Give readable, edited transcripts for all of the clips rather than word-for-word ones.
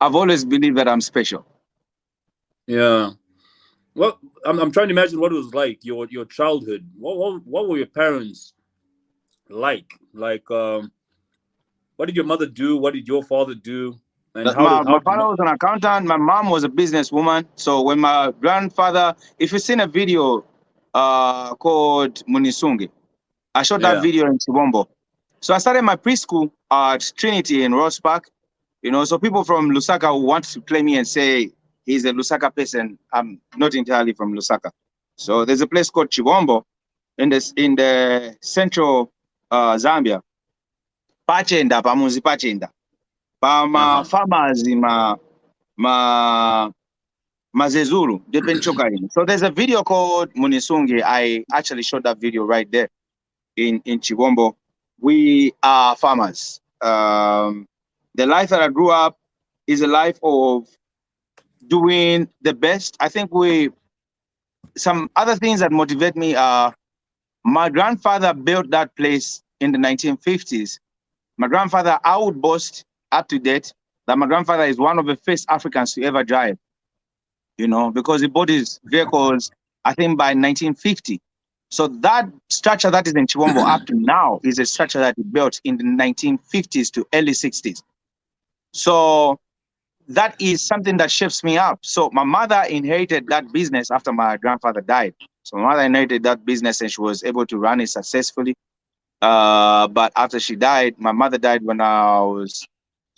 I've always believed that I'm special. Yeah. Well, I'm trying to imagine what it was like your childhood. What were your parents like? Like, what did your mother do? What did your father do? And My father was an accountant. My mom was a businesswoman. So when my grandfather, if you've seen a video called Munisungi, I shot that video in Chibombo. So I started my preschool at Trinity in Ross Park. You know, so people from Lusaka who want to claim me and say he's a Lusaka person. I'm not entirely from Lusaka. So there's a place called Chibombo in the central Zambia. Pachenda, pamuzi pachenda. Pama farmers mazezulu depenchoka. So there's a video called Munisungi. I actually shot that video right there in Chibombo. We are farmers. The life that I grew up is a life of doing the best. I think some other things that motivate me are my grandfather built that place in the 1950s. My grandfather, I would boast up to date that my grandfather is one of the first Africans to ever drive, you know, because he bought his vehicles, I think, by 1950. So that structure that is in Chibombo up to now is a structure that he built in the 1950s to early 60s. So that is something that shapes me up. So my mother inherited that business after my grandfather died. So my mother inherited that business and she was able to run it successfully. But after she died, my mother died when I was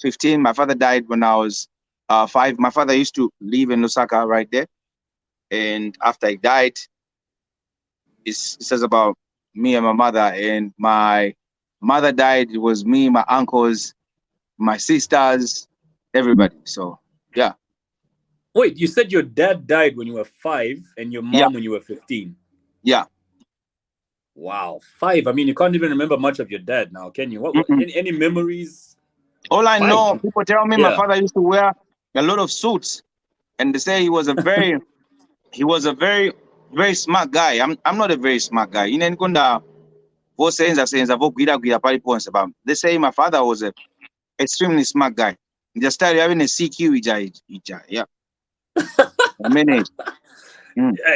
15. My father died when I was 5. My father used to live in Lusaka right there. And after he died, it says about me and my mother. And my mother died. It was me, my uncles, my sisters, everybody. So, yeah. Wait, you said your dad died when you were 5 and your mom when you were 15? Yeah. Wow, 5. I mean, you can't even remember much of your dad now, can you? Any memories? All I know, people tell me my father used to wear a lot of suits, and they say he was a very, very smart guy. I'm not a very smart guy. You know, they say my father was a extremely smart guy. Just started having a CQ, yeah.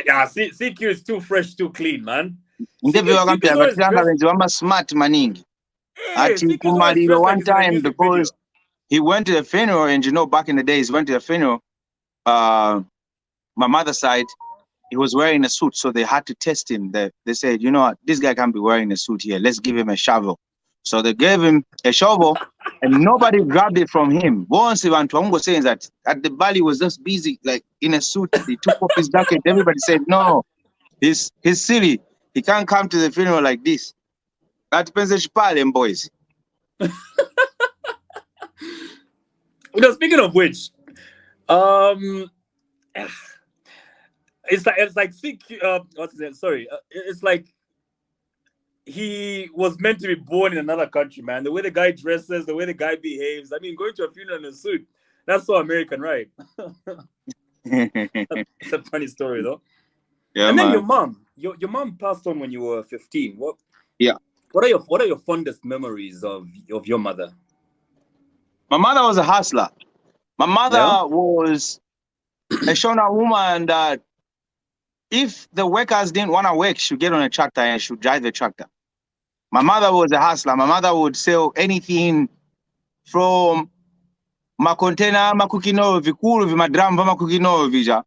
Yeah, CQ is too fresh, too clean, man. Smart maningi. One time because he went to the funeral, and you know, back in the days, went to the funeral. My mother's side, he was wearing a suit, so they had to test him. They said, you know what, this guy can't be wearing a suit here. Let's give him a shovel. So they gave him a shovel, and nobody grabbed it from him. Once he went to saying that at the Bali was just busy, like in a suit. He took off his jacket. Everybody said, no, he's silly. He can't come to the funeral like this. That depends on boys. Now, speaking of which, it's like CQ. What's his name? Sorry, it's like he was meant to be born in another country, man. The way the guy dresses, the way the guy behaves. I mean, going to a funeral in a suit, that's so American, right? It's a funny story, though. Yeah, and then man. your mom passed on when you were 15. What are your fondest memories of your mother? My mother was a hustler. My mother was a Shona woman that if the workers didn't want to work, she'd get on a tractor and she'd drive the tractor. My mother was a hustler. My mother would sell anything from makontena makukino vikulu vimadram makukino vija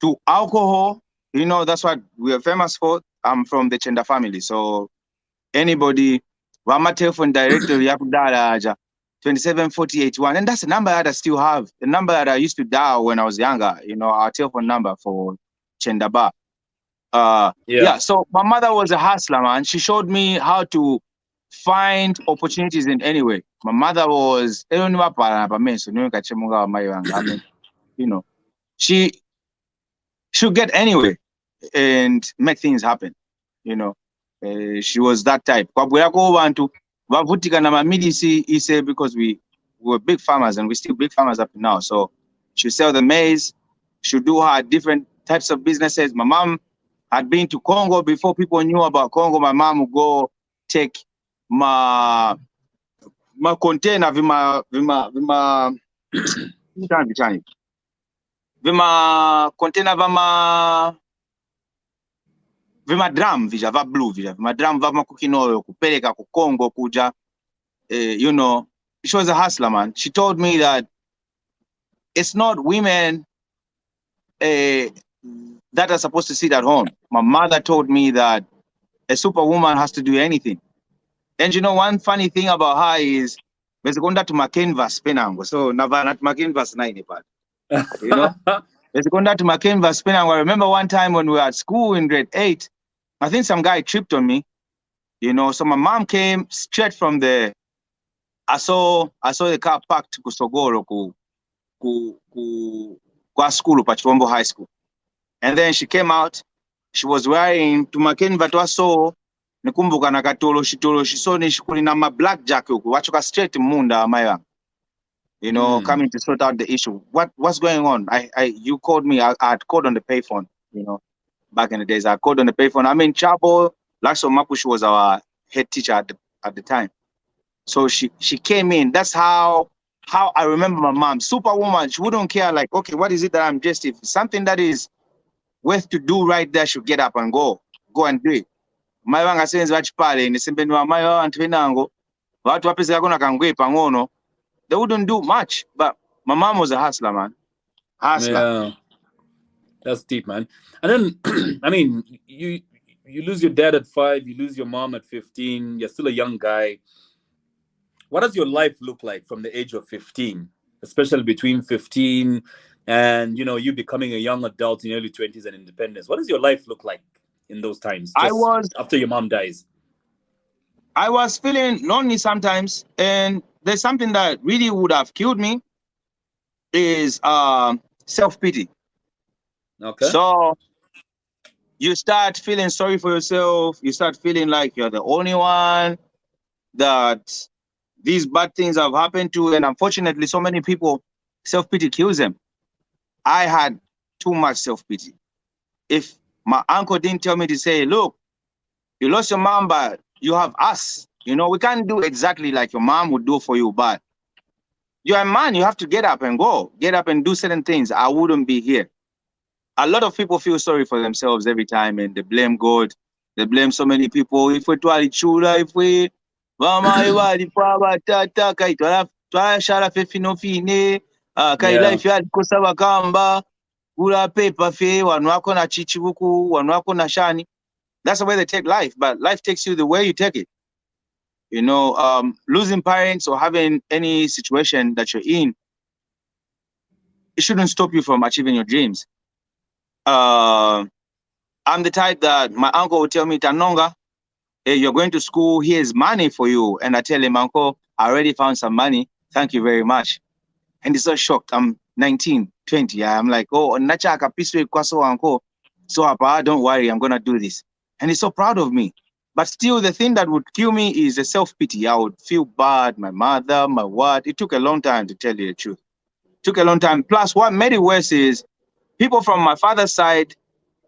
to alcohol. You know, that's what we are famous for. I'm from the Chenda family. So anybody, Wama telephone directory, 27481. And that's the number that I still have. The number that I used to dial when I was younger, you know, our telephone number for Chenda Bar. So my mother was a hustler, man. She showed me how to find opportunities in any way. My mother was, you know, she should get anywhere and make things happen. You know, she was that type. Because we were big farmers and we're still big farmers up to now. So she sell the maize, she do her different types of businesses. My mom had been to Congo before people knew about Congo. My mom would go take my container, Vichani. Vima container vima drum vija va blue vija vima drum va makukinoyo kupeleka ku Congo kuja you know, she was a hustler, man. She told me that it's not women that are supposed to sit at home. My mother told me that a superwoman has to do anything. And you know, one funny thing about her is Besekonda to my canvas penango. So Navana to my canvas 9 part. You know? Besekonda to my canvas penango. I remember one time when we were at school in grade 8, I think some guy tripped on me. You know, so my mom came straight from the I saw the car parked kusogoro kwa school pa Chombo High School. And then she came out. She was wearing tumakeni vatwa so nikumbuka na katolo so ni shikuli na ma black jacket huko wachoka straight munda maya. You know, coming to sort out the issue. What's going on? You called me. I had called on the payphone, you know, back in the days. I called on the payphone. I mean, Chabo Lakso Mapush was our head teacher at the time. So she came in. That's how I remember my mom. Superwoman. She wouldn't care like, okay, what is it that I'm just, if something that is worth to do right there, she'll get up and go and do it. My wanga says vachipale nisembeni wa mayo antwenango watu wapesa kuna kangwe pangono. They wouldn't do much, but my mom was a hustler, man. Hustler. Yeah, that's deep, man. And then, I mean, you lose your dad at 5, you lose your mom at 15. You're still a young guy. What does your life look like from the age of 15, especially between 15 and you becoming a young adult in early 20s and independence? What does your life look like in those times? After your mom dies. I was feeling lonely sometimes, and there's something that really would have killed me is self-pity. Okay. So you start feeling sorry for yourself. You start feeling like you're the only one that these bad things have happened to. And unfortunately, so many people, self-pity kills them. I had too much self-pity. If my uncle didn't tell me to say, look, you lost your mom, but you have us. You know, we can't do exactly like your mom would do for you, but you're a man, you have to get up and go. Get up and do certain things. I wouldn't be here. A lot of people feel sorry for themselves every time, and they blame God. They blame so many people. If we chula, if we mama tata shara fefino kai life ya kosa wakamba ula paper fe wanwako na chichibuku wanwako na shani. That's the way they take life, but life takes you the way you take it. You know, losing parents or having any situation that you're in, it shouldn't stop you from achieving your dreams. I'm the type that my uncle would tell me, Tanonga, hey, you're going to school, here's money for you. And I tell him, Uncle, I already found some money. Thank you very much. And he's so shocked. I'm 19, 20. I'm like, oh, nachaka piswe kwaso uncle. So don't worry, I'm going to do this. And he's so proud of me. But still, the thing that would kill me is the self-pity. I would feel bad, my mother, my what. It took a long time, to tell you the truth. It took a long time. Plus, what made it worse is people from my father's side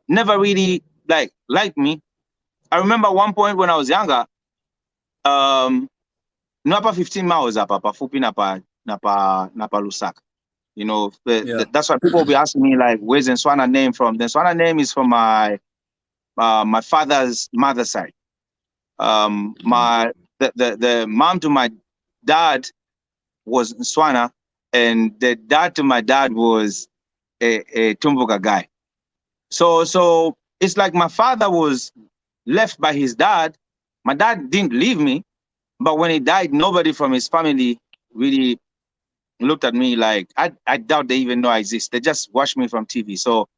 never really liked me. I remember one point when I was younger, napa 15 miles up, fupi napa Lusaka. You know, that's why people will be asking me, like, where's the Nswana name from? The Nswana name is from my father's mother's side. The mom to my dad was Nswana, and the dad to my dad was a Tumbuka guy. So it's like my father was left by his dad. My dad didn't leave me, but when he died, nobody from his family really looked at me like, I doubt they even know I exist. They just watched me from TV. So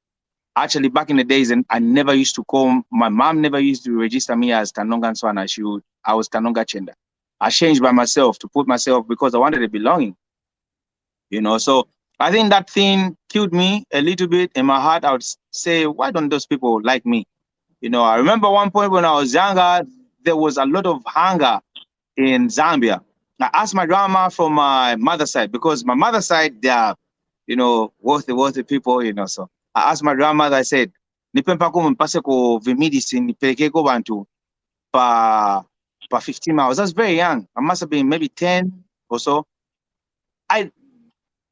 actually, back in the days, and I never used to call, my mom never used to register me as Tanonga Nswana. I was Tanonga Chenda. I changed by myself to put myself because I wanted a belonging. You know, so I think that thing killed me a little bit in my heart. I would say, why don't those people like me? You know, I remember one point when I was younger, there was a lot of hunger in Zambia. I asked my grandma from my mother's side, because my mother's side, they are, you know, worthy people, you know. So I asked my grandmother, I said, Nipempa ko mpase ko medicine nipeleke ko bantu pa 15 miles. I was very young. I must have been maybe 10 or so.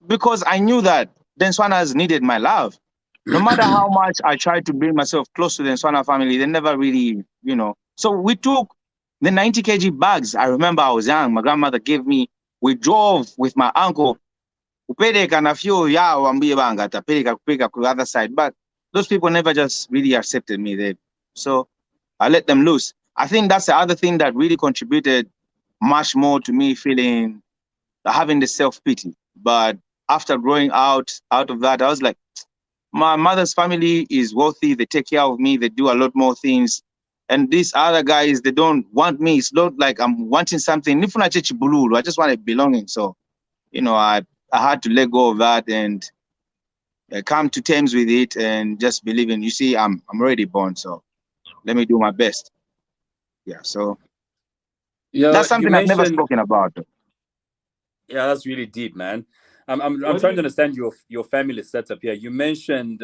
because I knew that the Nswanas needed my love. No matter how much I tried to bring myself close to the Nswana family, they never really, So we took the 90 kg bags. I remember I was young. My grandmother gave me. We drove with my uncle. Kupeleka na few ya wambie banga tapeleka kupeleka to the other side, but those people never just really accepted me there. So I let them loose. I think that's the other thing that really contributed much more to me having the self-pity. But after growing out of that, I was like, my mother's family is wealthy. They take care of me. They do a lot more things. And these other guys, they don't want me. It's not like I'm wanting something. I just wanted belonging. So, I had to let go of that and come to terms with it and just believe in, I'm already born. So let me do my best. Yeah. So that's something I've never spoken about. Yeah, that's really deep, man. I'm trying to understand your family setup here. You mentioned,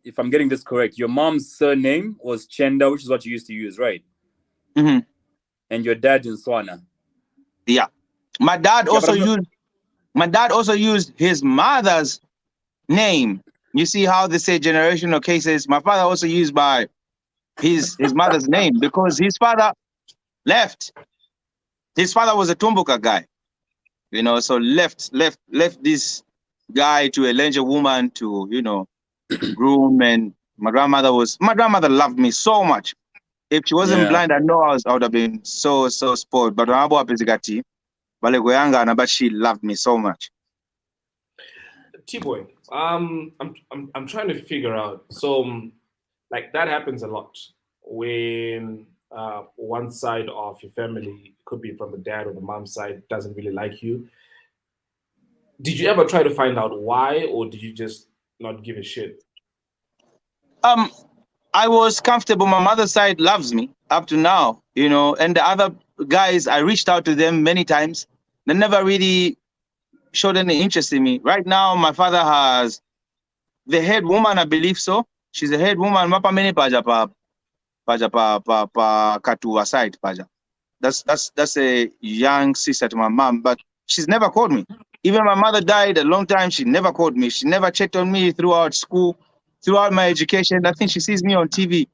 if I'm getting this correct, your mom's surname was Chenda, which is what you used to use, right? Mm-hmm. And your dad in Swana. Yeah. My dad also used his mother's name. You see how they say generational cases. My father also used by his mother's name because his father left. His father was a Tumbuka guy. So left this guy to a Lenja woman to, groom. And my grandmother loved me so much. If she wasn't blind, I know I would have been so spoiled. But but she loved me so much. Tbwoy, I'm trying to figure out. So, like that happens a lot when one side of your family, could be from the dad or the mom side, doesn't really like you. Did you ever try to find out why, or did you just not give a shit? I was comfortable. My mother's side loves me up to now, and the other guys, I reached out to them many times. They never really showed any interest in me. Right now, my father has the head woman, I believe so. She's a head woman. Mapa many paja pa katuwa side paja. That's a young sister to my mom, but she's never called me. Even my mother died a long time. She never called me. She never checked on me throughout school, throughout my education. I think she sees me on TV,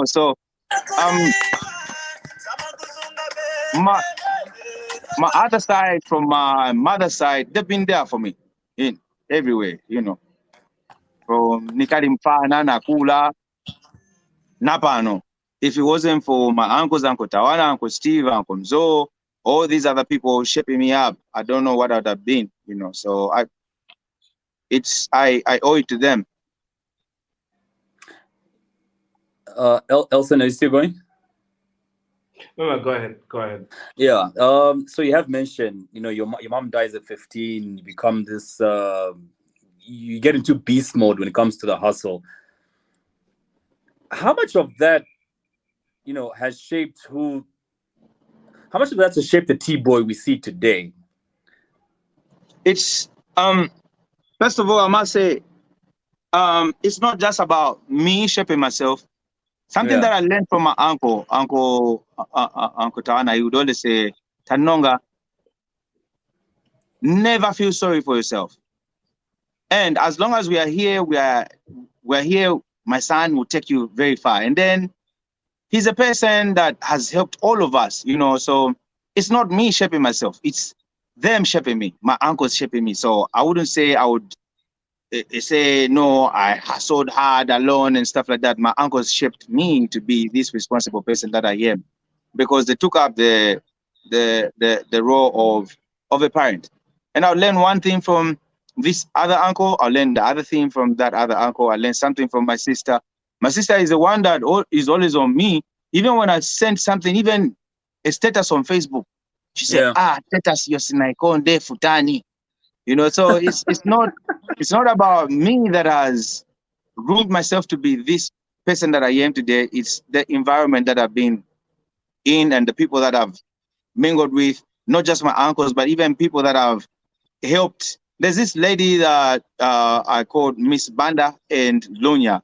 So, my other side, from my mother's side, they've been there for me in every way, From Nikari Mfana, Nakula, Napano. If it wasn't for my uncles, Uncle Tawana, Uncle Steve, Uncle Mzo, all these other people shaping me up, I don't know what I would have been, So I owe it to them. Elson, are you still going? No, go ahead. Yeah. So you have mentioned, your mom dies at 15. You become this. You get into beast mode when it comes to the hustle. How much of that, has shaped who? How much of that has shaped the Tbwoy we see today? It's first of all, I must say, it's not just about me shaping myself. Something that I learned from my Uncle Tawana, he would always say, Tanonga, never feel sorry for yourself. And as long as we are here, we're here, my son will take you very far. And then he's a person that has helped all of us, so it's not me shaping myself. It's them shaping me. My uncle's shaping me. So I wouldn't say I would say, no, I hustled hard alone and stuff like that. My uncles shaped me to be this responsible person that I am, because they took up the role of a parent. And I'll learn one thing from this other uncle. I'll learn the other thing from that other uncle. I learn something from my sister. My sister is the one that is always on me. Even when I send something, even a status on Facebook, she said, status yosinaikonde futani. So it's not about me that has groomed myself to be this person that I am today. It's the environment that I've been in and the people that I've mingled with, not just my uncles, but even people that I've helped. There's this lady that I called Miss Banda and Lunya.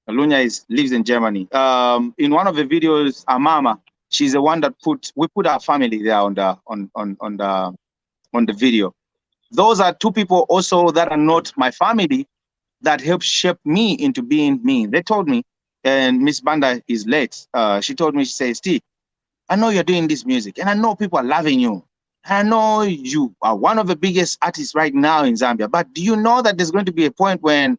Lunya lives in Germany. In one of the videos, Amama, she's the one that we put our family there on the video. those are two people also that are not my family that helped shape me into being me. They told me, and Miss Banda is late. She told me, she says, Steve, I know you're doing this music and I know people are loving you. I know you are one of the biggest artists right now in Zambia, but do you know that there's going to be a point when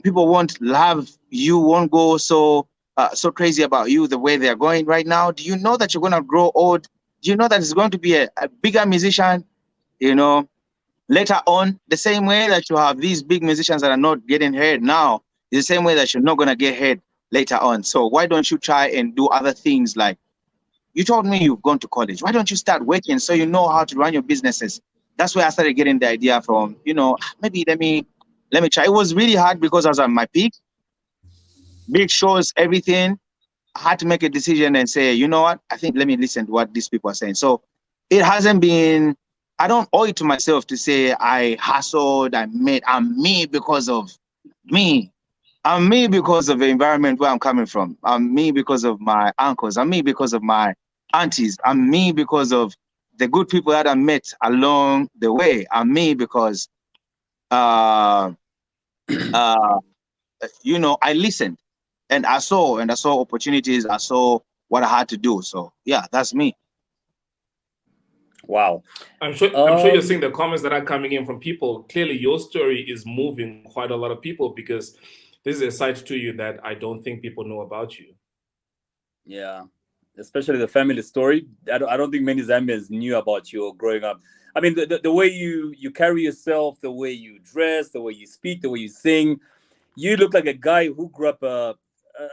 people won't love you, won't go so crazy about you the way they're going right now? Do you know that you're going to grow old? Do you know that it's going to be a bigger musician, you know, later on? The same way that you have these big musicians that are not getting heard now, is the same way that you're not going to get heard later on. So why don't you try and do other things? Like, you told me you've gone to college. Why don't you start working so you know how to run your businesses? That's where I started getting the idea from, you know, maybe let me try. It was really hard because I was at my peak, big shows, everything. I had to make a decision and say, you know what? I think let me listen to what these people are saying. So it hasn't been, I don't owe it to myself to say I hustled, I'm me because of me. I'm me because of the environment where I'm coming from. I'm me because of my uncles. I'm me because of my aunties. I'm me because of the good people that I met along the way. I'm me because, you know, I listened and I saw opportunities. I saw what I had to do. So yeah, that's me. Wow. I'm sure you're seeing the comments that are coming in from people. Clearly, your story is moving quite a lot of people because this is a side to you that I don't think people know about you. Yeah, especially the family story. I don't think many Zambians knew about you growing up. I mean, the way you carry yourself, the way you dress, the way you speak, the way you sing, you look like a guy who grew up a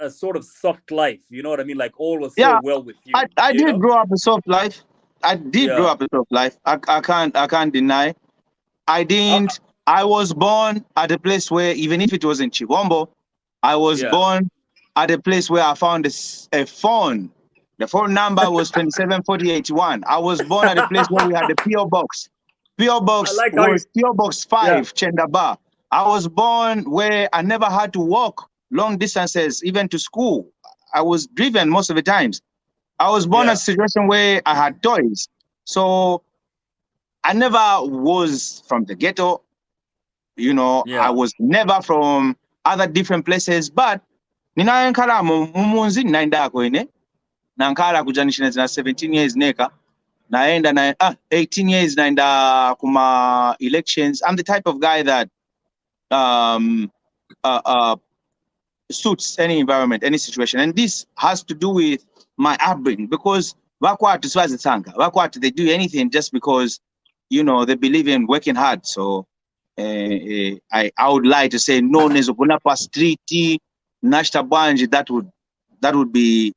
sort of soft life. You know what I mean? Like all was so well with you. I you did know? grow up a soft life. I did grow up a soft life. I can't deny. I didn't. I was born at a place where, even if it was in Chivombo, I was born at a place where I found a phone. The phone number was 274081. I was born at a place where we had a PO box. PO box was PO box 5, Chendaba. I was born where I never had to walk long distances, even to school. I was driven most of the times. I was born in a situation where I had toys. So I never was from the ghetto. You know, I was never from other different places, but ninankala mumunzi naenda kwene nankala kujanisha na 17 years neka naenda na 18 years naenda kuma elections. I'm the type of guy that suits any environment, any situation, and this has to do with my upbringing because they do anything just because, you know, they believe in working hard. So I would like to say no nezogona street nashta banji, that would be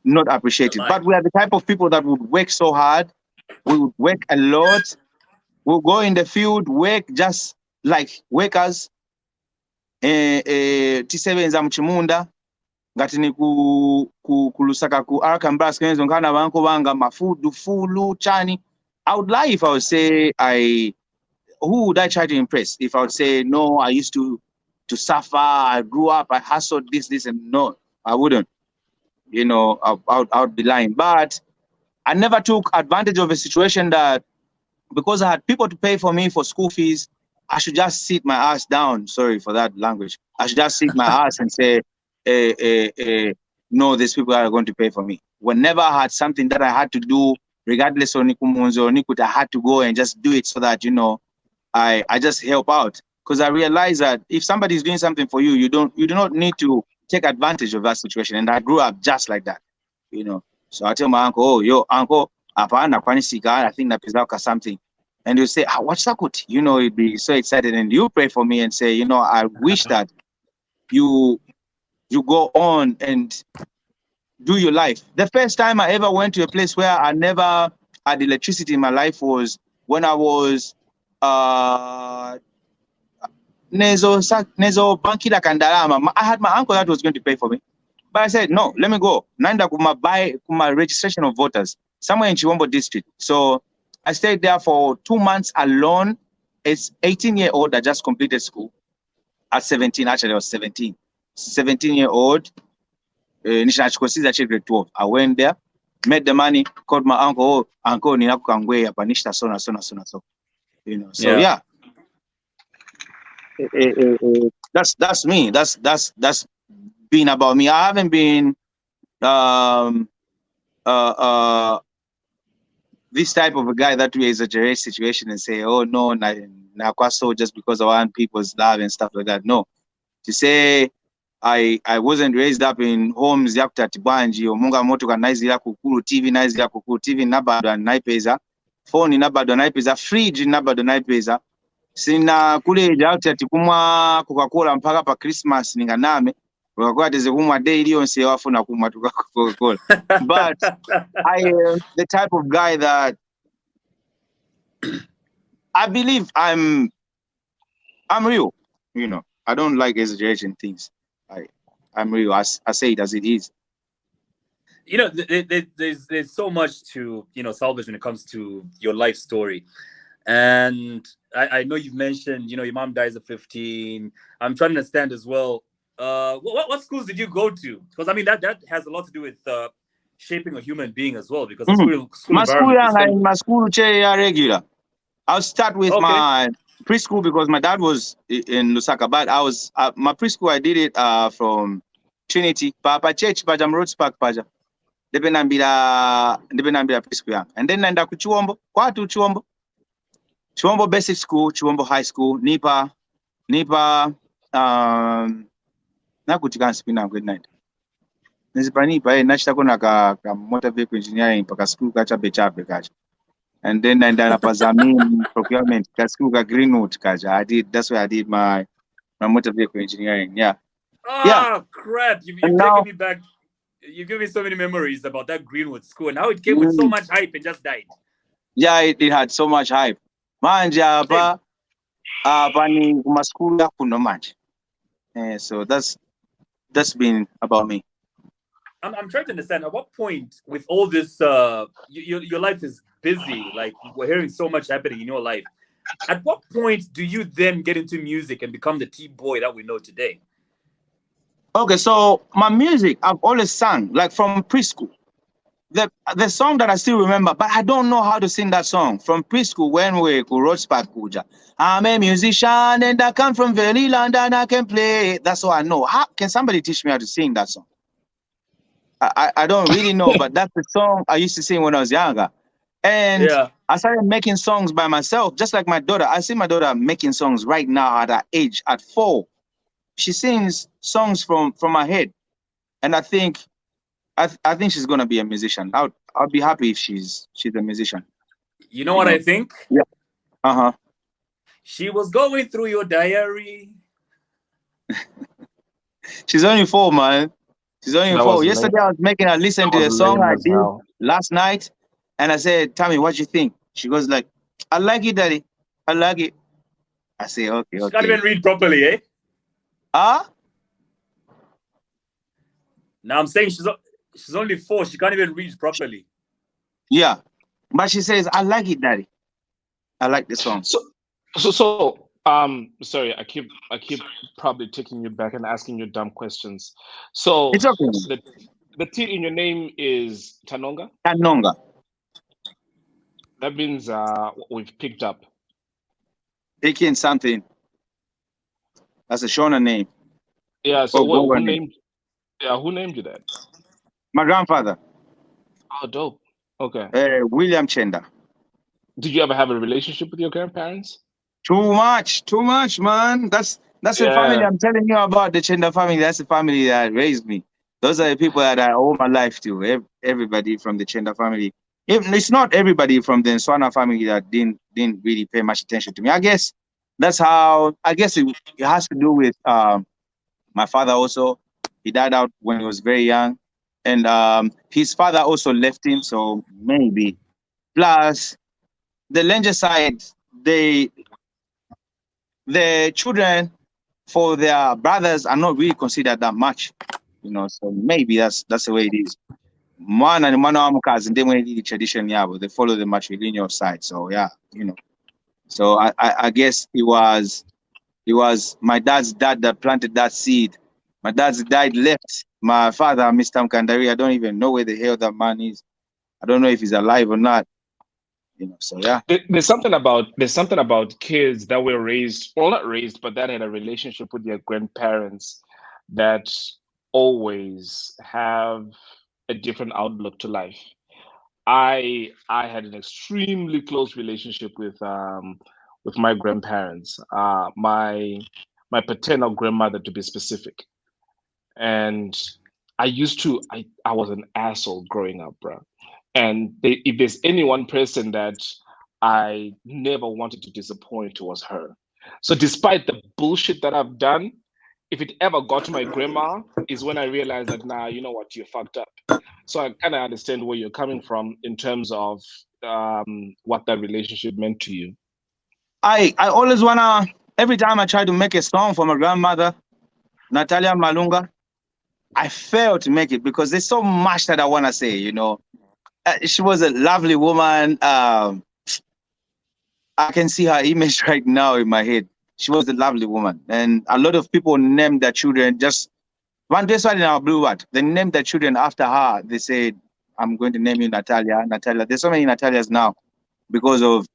not appreciated. But we are the type of people that would work so hard. We would work a lot. We'll go in the field, work just like workers. Tisebenza mchimunda ngati ni kulusaka ku Arkansas kenzo nkana banko banga mafudu fulu chani. I would lie if I would say who would I try to impress? If I would say no, I used to suffer, I grew up, I hustled this, and no, I wouldn't. You know, I would be lying. But I never took advantage of a situation that because I had people to pay for me for school fees, I should just sit my ass down. Sorry for that language. I should just sit my ass and say, no, these people are going to pay for me. Whenever I had something that I had to do, regardless of Nikumunzo or Nikut, I had to go and just do it so that, you know, I just help out. Because I realized that if somebody is doing something for you, you do not need to take advantage of that situation. And I grew up just like that, you know. So I tell my uncle, oh, yo, uncle, I think that something. And you say, what's that good? You know, you'd be so excited and you pray for me and say, you know, I wish that you go on and do your life. The first time I ever went to a place where I never had electricity in my life was when I was Nezo Bankila Kandalama. I had my uncle that was going to pay for me. But I said, no, let me go. Nanda kuma registration of voters somewhere in Chiwombo district. So I stayed there for 2 months alone. It's 18-year-old that just completed school. At 17, actually I was 17. 17-year-old. Grade 12. I went there, made the money, called my uncle, uncle, so. you know. So yeah, that's me. That's been about me. I haven't been this type of a guy that will exaggerate situation and say, oh no, na so just because I want people's love and stuff like that. No, to say I wasn't raised up in homes yakuta tibanji omunga motoka naizira kukulu TV naizira kukulu TV nabado naipeza phone nabado naipeza fridge nabado naipeza sina kule yakuta tikumwa Coca-Cola mpaka pa Christmas ninganame Coca-Cola teze kumwa daily yonse wafuna kumwa tuka Coca-Cola. But I am the type of guy that I believe I'm real, you know. I don't like exaggerating things. I'm real. I say it as it is. You know, there's so much to, you know, salvage when it comes to your life story. And I know you've mentioned, you know, your mom dies at 15. I'm trying to understand as well. What schools did you go to? Because I mean that has a lot to do with shaping a human being as well. Because school environment. My school chair regular. I'll start with my preschool because my dad was in Lusaka, but I was my preschool. I did it from Trinity, Papa Church, Pajam Roads Park, Paja. Debenambira preschool, and then nenda ku Chiwombo, kwatu Chiwombo Basic School, Chiwombo High School, Nipa, nakutika spina good night. Nipa nachita kona ka motor vehicle engineering paka school kacha bechape kacha. And then I ended up as procurement. School Greenwood, I did. That's where I did my motor vehicle engineering. Yeah. Crap! You've taken me back. You give me so many memories about that Greenwood school and how it came with so much hype and just died. Yeah, it had so much hype. Manja pani school kuno much. So that's been about me. I'm trying to understand at what point with all this your life is busy, like we're hearing so much happening in your life. At what point do you then get into music and become the Tbwoy that we know today? Okay, so my music I've always sung like from preschool. The song that I still remember, but I don't know how to sing that song from preschool when we wrote Spark Kuja. I'm a musician and I come from very London, I can play. That's all I know. How can somebody teach me how to sing that song? I don't really know, but that's the song I used to sing when I was younger. And I started making songs by myself, just like my daughter. I see my daughter making songs right now at her age, at 4. She sings songs from her head. And I think she's gonna be a musician. I'll be happy if she's a musician. You know what I think? Yeah. She was going through your diary. She's only 4, man. She's only 4. Yesterday I was making her listen to a song I did last night, and I said, "Tell me what you think." She goes like, "I like it, Daddy. I like it." I say, "Okay." She can't even read properly, eh? Now I'm saying she's only 4. She can't even read properly. Yeah, but she says, "I like it, Daddy. I like the song." So sorry, I keep probably taking you back and asking you dumb questions. So it's okay. The T in your name is Tanonga? Tanonga. That means we've picked up. Picking something. That's a Shona name. Yeah, so who named you that? My grandfather. Oh, dope. Okay. William Chenda. Did you ever have a relationship with your grandparents? Too much, man. That's the family I'm telling you about, the Chenda family. That's the family that raised me. Those are the people that I owe my life to. Everybody from the Chenda family. It's not everybody from the Nswana family that didn't really pay much attention to me. I guess that's how. I guess it has to do with my father also. He died out when he was very young, and his father also left him. So maybe. Plus, the Lenja side, the children for their brothers are not really considered that much, you know. So maybe that's the way it is. Man and man and they went the tradition, but they follow the matrilineal side. So yeah, you know. So I guess it was my dad's dad that planted that seed. My dad's dad left my father, Mr. Mkandari. I don't even know where the hell that man is. I don't know if he's alive or not. So yeah. There's something about kids that were raised, well, not raised, but that had a relationship with their grandparents that always have a different outlook to life. I had an extremely close relationship with my grandparents, my paternal grandmother to be specific, and I was an asshole growing up, bro. And if there's any one person that I never wanted to disappoint, it was her. So despite the bullshit that I've done, if it ever got to my grandma, is when I realized that, nah, you know what, you're fucked up. So I kind of understand where you're coming from in terms of what that relationship meant to you. I always wanna, every time I try to make a song for my grandmother, Natalia Malunga, I fail to make it because there's so much that I wanna say. She was a lovely woman. I can see her image right now in my head. She was a lovely woman, and a lot of people named their children just one day. In our blue what they named their children after her. They said, "I'm going to name you Natalia." Natalia. There's so many Natalias now because of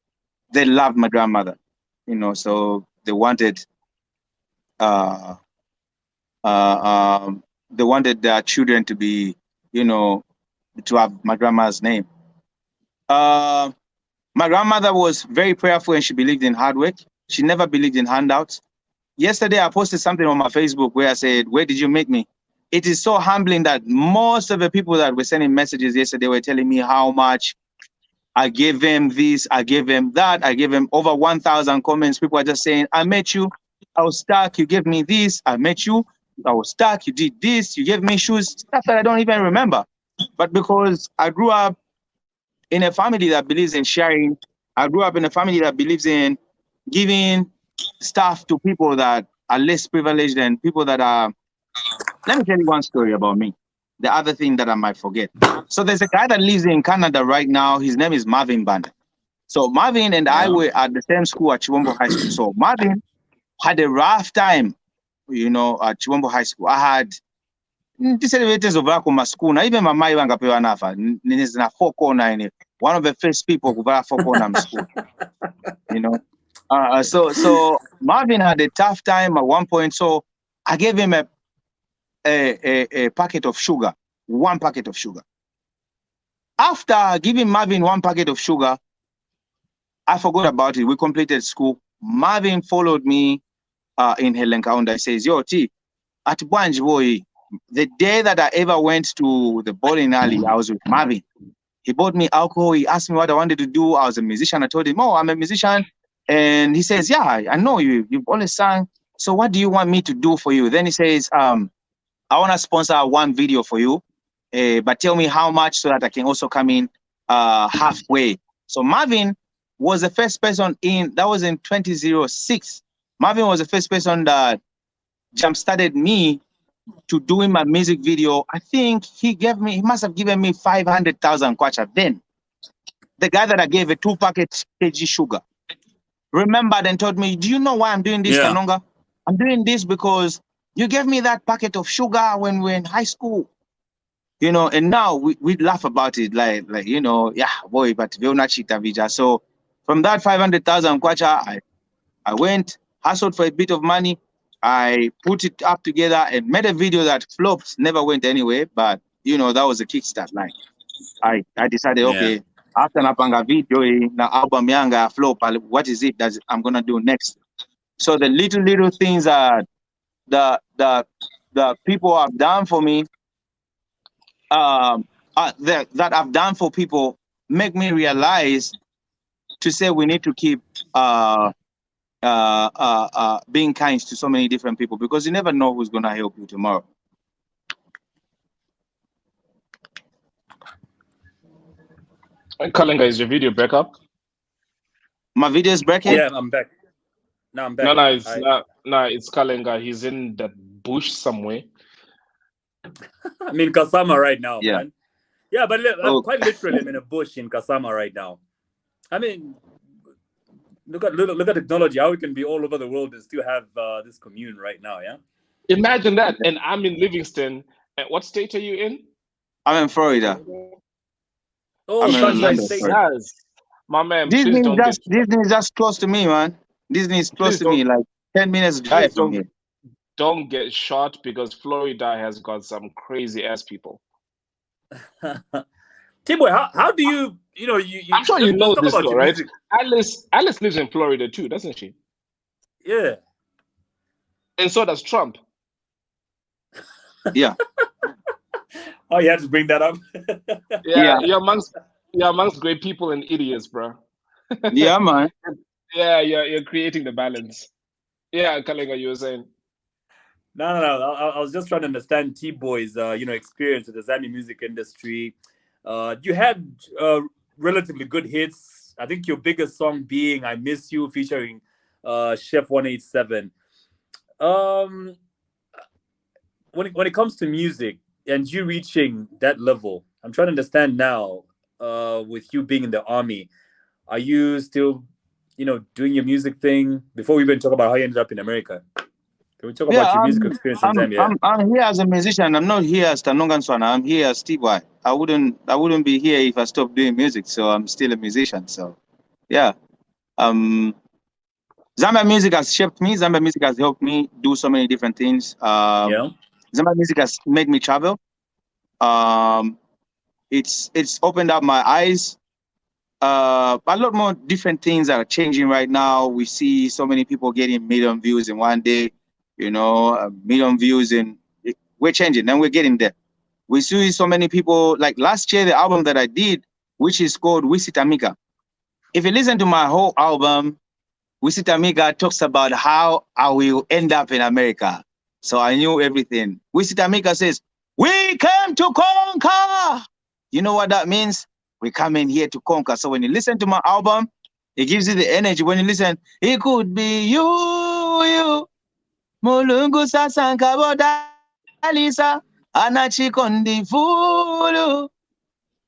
they loved my grandmother. So they wanted they wanted their children to be, to have my grandma's name. My grandmother was very prayerful and she believed in hard work. She never believed in handouts. Yesterday, I posted something on my Facebook where I said, "Where did you meet me?" It is so humbling that most of the people that were sending messages yesterday were telling me how much I gave them this, I gave them that, I gave them over 1,000 comments. People are just saying, "I met you, I was stuck, you gave me this, I met you, I was stuck, you did this, you gave me shoes," stuff that I don't even remember. But because I grew up in a family that believes in sharing, I grew up in a family that believes in giving stuff to people that are less privileged and people that are. Let me tell you one story about me. The other thing that I might forget. So there's a guy that lives in Canada right now. His name is Marvin Banda. So Marvin and I were at the same school at Tbwoy High School. So Marvin had a rough time, at Tbwoy High School. I had disabilities of my school. Now even my mom wangapewa nafa. Nina 4 corner in it. One of the first people who got 4 corner in school. So Marvin had a tough time at one point. So I gave him a packet of sugar, 1 packet of sugar. After giving Marvin 1 packet of sugar, I forgot about it. We completed school. Marvin followed me in Helenkaunda. He says, "Yo, T, at Tbwoy, the day that I ever went to the bowling alley, I was with Marvin. He bought me alcohol. He asked me what I wanted to do. I was a musician. I told him, "Oh, I'm a musician." And he says, "Yeah, I know you. You've always sung. So what do you want me to do for you?" Then he says, "I want to sponsor 1 video for you, but tell me how much so that I can also come in halfway." So Marvin was the first person that was in 2006. Marvin was the first person that jump-started me to doing my music video. I think he must have given me 500,000 kwacha then. The guy that I gave a 2 packet kg sugar remembered and told me, "Do you know why I'm doing this, Kanonga? I'm doing this because you gave me that packet of sugar when we were in high school." And now we laugh about it like, yeah, boy, but we not cheat Vija. So from that 500,000 kwacha, I went, hustled for a bit of money. I put it up together and made a video that flopped, never went anywhere, but that was a kickstart line. I decided, okay, after napanga video na album yanga flop, what is it that I'm gonna do next? So the little things that the people have done for me, that I've done for people, make me realize to say we need to keep being kind to so many different people, because you never know who's gonna help you tomorrow. Kalenga, is your video back up? My video is breaking? Yeah, I'm back. No, I'm back. No, it's not. No, it's Kalenga. He's in that bush somewhere. I'm in Kasama right now, Yeah. man. Yeah, but I'm quite literally I'm in a bush in Kasama right now. I mean, look at technology, how we can be all over the world and still have this commune right now, yeah? Imagine that. And I'm in Livingston. And what state are you in? I'm in Florida. Oh, Sunshine State. Yes. My man, please don't get Disney is just close to me, man. Disney is close please to me, don't like 10 minutes drive from here. don't get shot because Florida has got some crazy ass people. Tbwoy, how do you I'm sure you know let's talk this about though, your right? music. Alice lives in Florida too, doesn't she? Yeah. And so does Trump. Yeah. Oh, you had to bring that up. Yeah, you're amongst great people and idiots, bro. Yeah, man. Yeah, you're creating the balance. Yeah, Kalenga, you were saying. No. I was just trying to understand Tbwoy's experience with the Zambian music industry. You had relatively good hits. I think your biggest song being "I Miss You" featuring Chef 187. When it comes to music and you reaching that level, I'm trying to understand now. With you being in the army, are you still, doing your music thing? Before we even talk about how you ended up in America, can we talk about your music experience in Zambia? I'm here as a musician. I'm not here as Tanongan Swana. I'm here as Tbwoy. I wouldn't be here if I stopped doing music. So I'm still a musician. So yeah. Zambia music has shaped me. Zambia music has helped me do so many different things. Yeah. Zambia music has made me travel. It's opened up my eyes. A lot more different things are changing right now. We see so many people getting million views in one day, a million views we're changing and we're getting there. We see so many people, like last year, the album that I did, which is called Wisitamika. If you listen to my whole album, Wisitamika talks about how I will end up in America. So I knew everything. Wisitamika says, "We came to conquer." You know what that means? We come in here to conquer. So when you listen to my album, it gives you the energy. When you listen, it could be you. Mulungu sasanka bodalisa anachikondi fulu.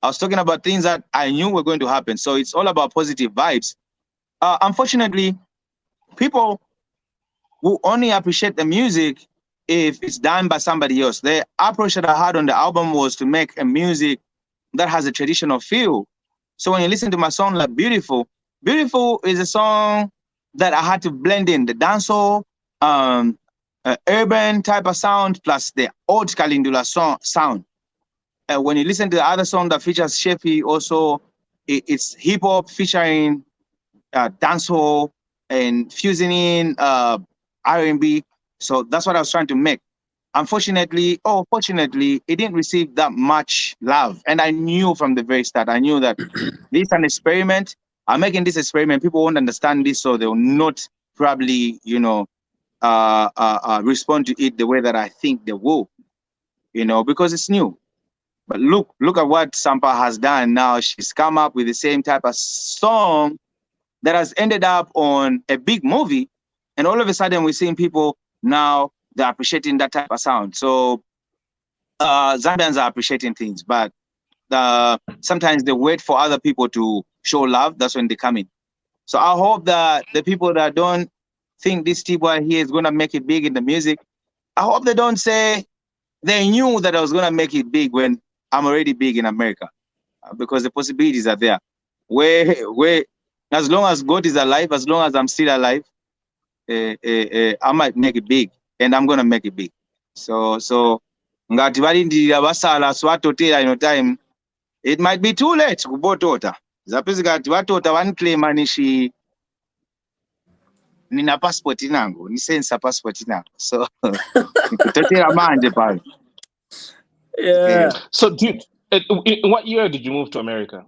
I was talking about things that I knew were going to happen. So it's all about positive vibes. Unfortunately, people will only appreciate the music if it's done by somebody else. The approach that I had on the album was to make a music that has a traditional feel. So when you listen to my song like Beautiful, Beautiful is a song that I had to blend in the dancehall, urban type of sound, plus the old Kalindula sound. When you listen to the other song that features Shefi, also it's hip hop featuring dancehall and fusing in R&B. So that's what I was trying to make. Unfortunately, fortunately, it didn't receive that much love. And I knew from the very start, I knew that this is an experiment. I'm making this experiment. People won't understand this, so they'll not probably, respond to it the way that I think they will, because it's new. But look at what Sampa has done now. She's come up with the same type of song that has ended up on a big movie. And all of a sudden, we're seeing people now, they're appreciating that type of sound. So Zambians are appreciating things, but sometimes they wait for other people to show love. That's when they come in. So I hope that the people that don't think this Tbwoy here is going to make it big in the music, I hope they don't say they knew that I was going to make it big when I'm already big in America, because the possibilities are there. Where as long as God is alive, as long as I'm still alive, I might make it big, and I'm going to make it big. So ngati balindira basala swatotera ino time, it might be too late kubotota. Zapezeka ati watota waniclaim anishi nina passport inango, ni sensa passport inango. So nikutotera manje pale. Yeah. So, dude, in what year did you move to America?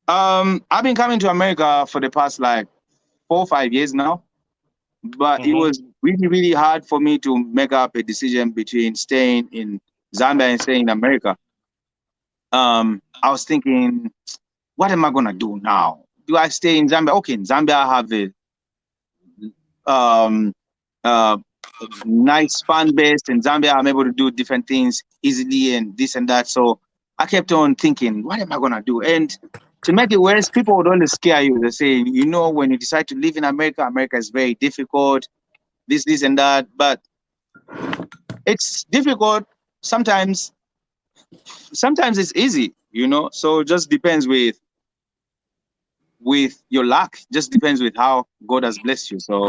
I've been coming to America for the past like 4 or 5 years now, but it was really, really hard for me to make up a decision between staying in Zambia and staying in America. I was thinking, what am I gonna do now? Do I stay in Zambia? Okay, in Zambia I have a nice fan base. In Zambia, I'm able to do different things easily and this and that. So I kept on thinking, what am I gonna do? And to make it worse, people would always scare you. They say, when you decide to live in America, America is very difficult, this and that. But it's difficult. Sometimes it's easy, So it just depends with with your luck. Just depends with how God has blessed you. So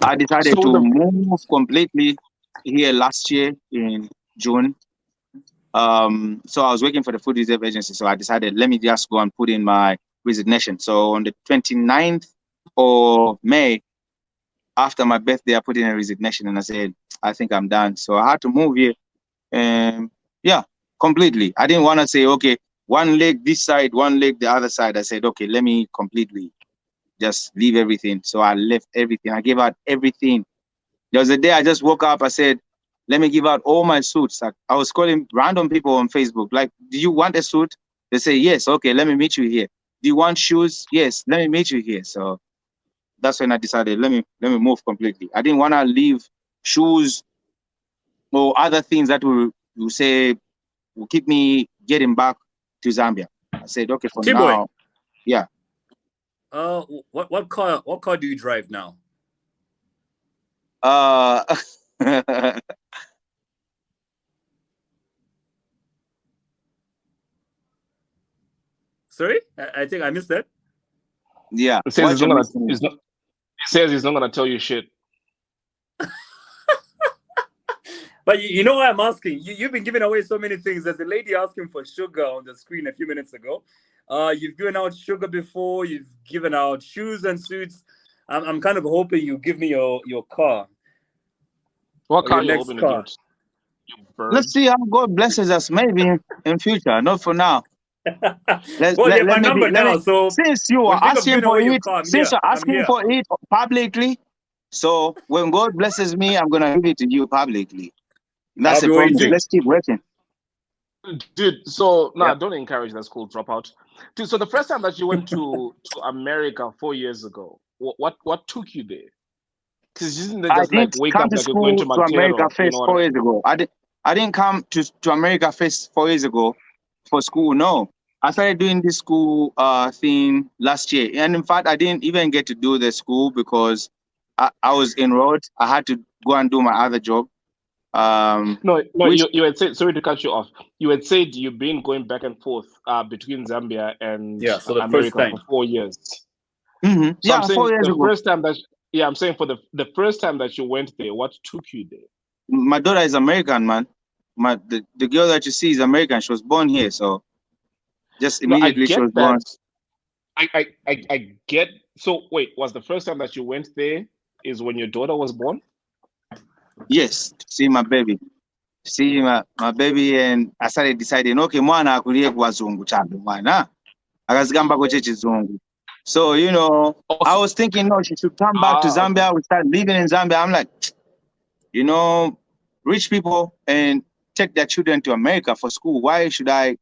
I decided So to the move completely here last year in June. So I was working for the Food Reserve Agency. So I decided, let me just go and put in my resignation. So on the 29th of May, after my birthday, I put in a resignation and I said, I think I'm done. So I had to move here. Yeah, completely. I didn't want to say, okay, one leg this side, one leg the other side. I said, okay, let me completely just leave everything. So I left everything. I gave out everything. There was a day I just woke up. I said, let me give out all my suits. I was calling random people on Facebook. Like, do you want a suit? They say, yes. Okay, let me meet you here. Do you want shoes? Yes, let me meet you here. So that's when I decided, let me move completely. I didn't want to leave shoes or other things that will say will keep me getting back to Zambia. I said, okay, for Tbwoy, now, yeah. What car do you drive now? Sorry, I think I missed that. Yeah. it says it says he's not gonna tell you shit. But you know why I'm asking? You've been giving away so many things. There's a lady asking for sugar on the screen a few minutes ago. You've given out sugar before. You've given out shoes and suits. I'm kind of hoping you give me your car. What Or car your you next hoping car. to get? You bird. Let's see how God blesses us. Maybe in future, not for now. Well, you have my number now, so since you when are you think of asking giving for away your it, car, since you're I'm asking here. for it publicly, so when God blesses me, I'm gonna give it to you publicly. That's I'll the be problem. waiting. Let's keep working. Dude, so Yeah. don't encourage that school dropout. Dude, so the first time that you went to America 4 years ago, what took you there? Because isn't they I just like didn't wake come up to like you're going school to to America Matero, you know first what 4 years ago. I didn't come to America first 4 years ago for school. No, I started doing this school thing last year, and in fact, I didn't even get to do the school because I was enrolled. I had to go and do my other job. No, Which you had said, sorry to cut you off. You had said you've been going back and forth between Zambia and Yeah, so the first America time. for 4 years. mm-hmm. So I'm Yeah, saying 4 years the ago. first time that I'm saying for the first time that you went there, what took you there? My daughter is American, man. The girl that you see is American. She was born here, so just No, I immediately she was get born. that. I get. So wait, was the first time that you went there is when your daughter was born? Yes, to see my baby. See my baby, and I started deciding, okay, mwana akulie kwa zungu chabe mwana. Akazigamba koche chizungu. So, I Also, was thinking, no, she should come back to okay. Zambia. We start living in Zambia. I'm like, rich people and take their children to America for school. Why should I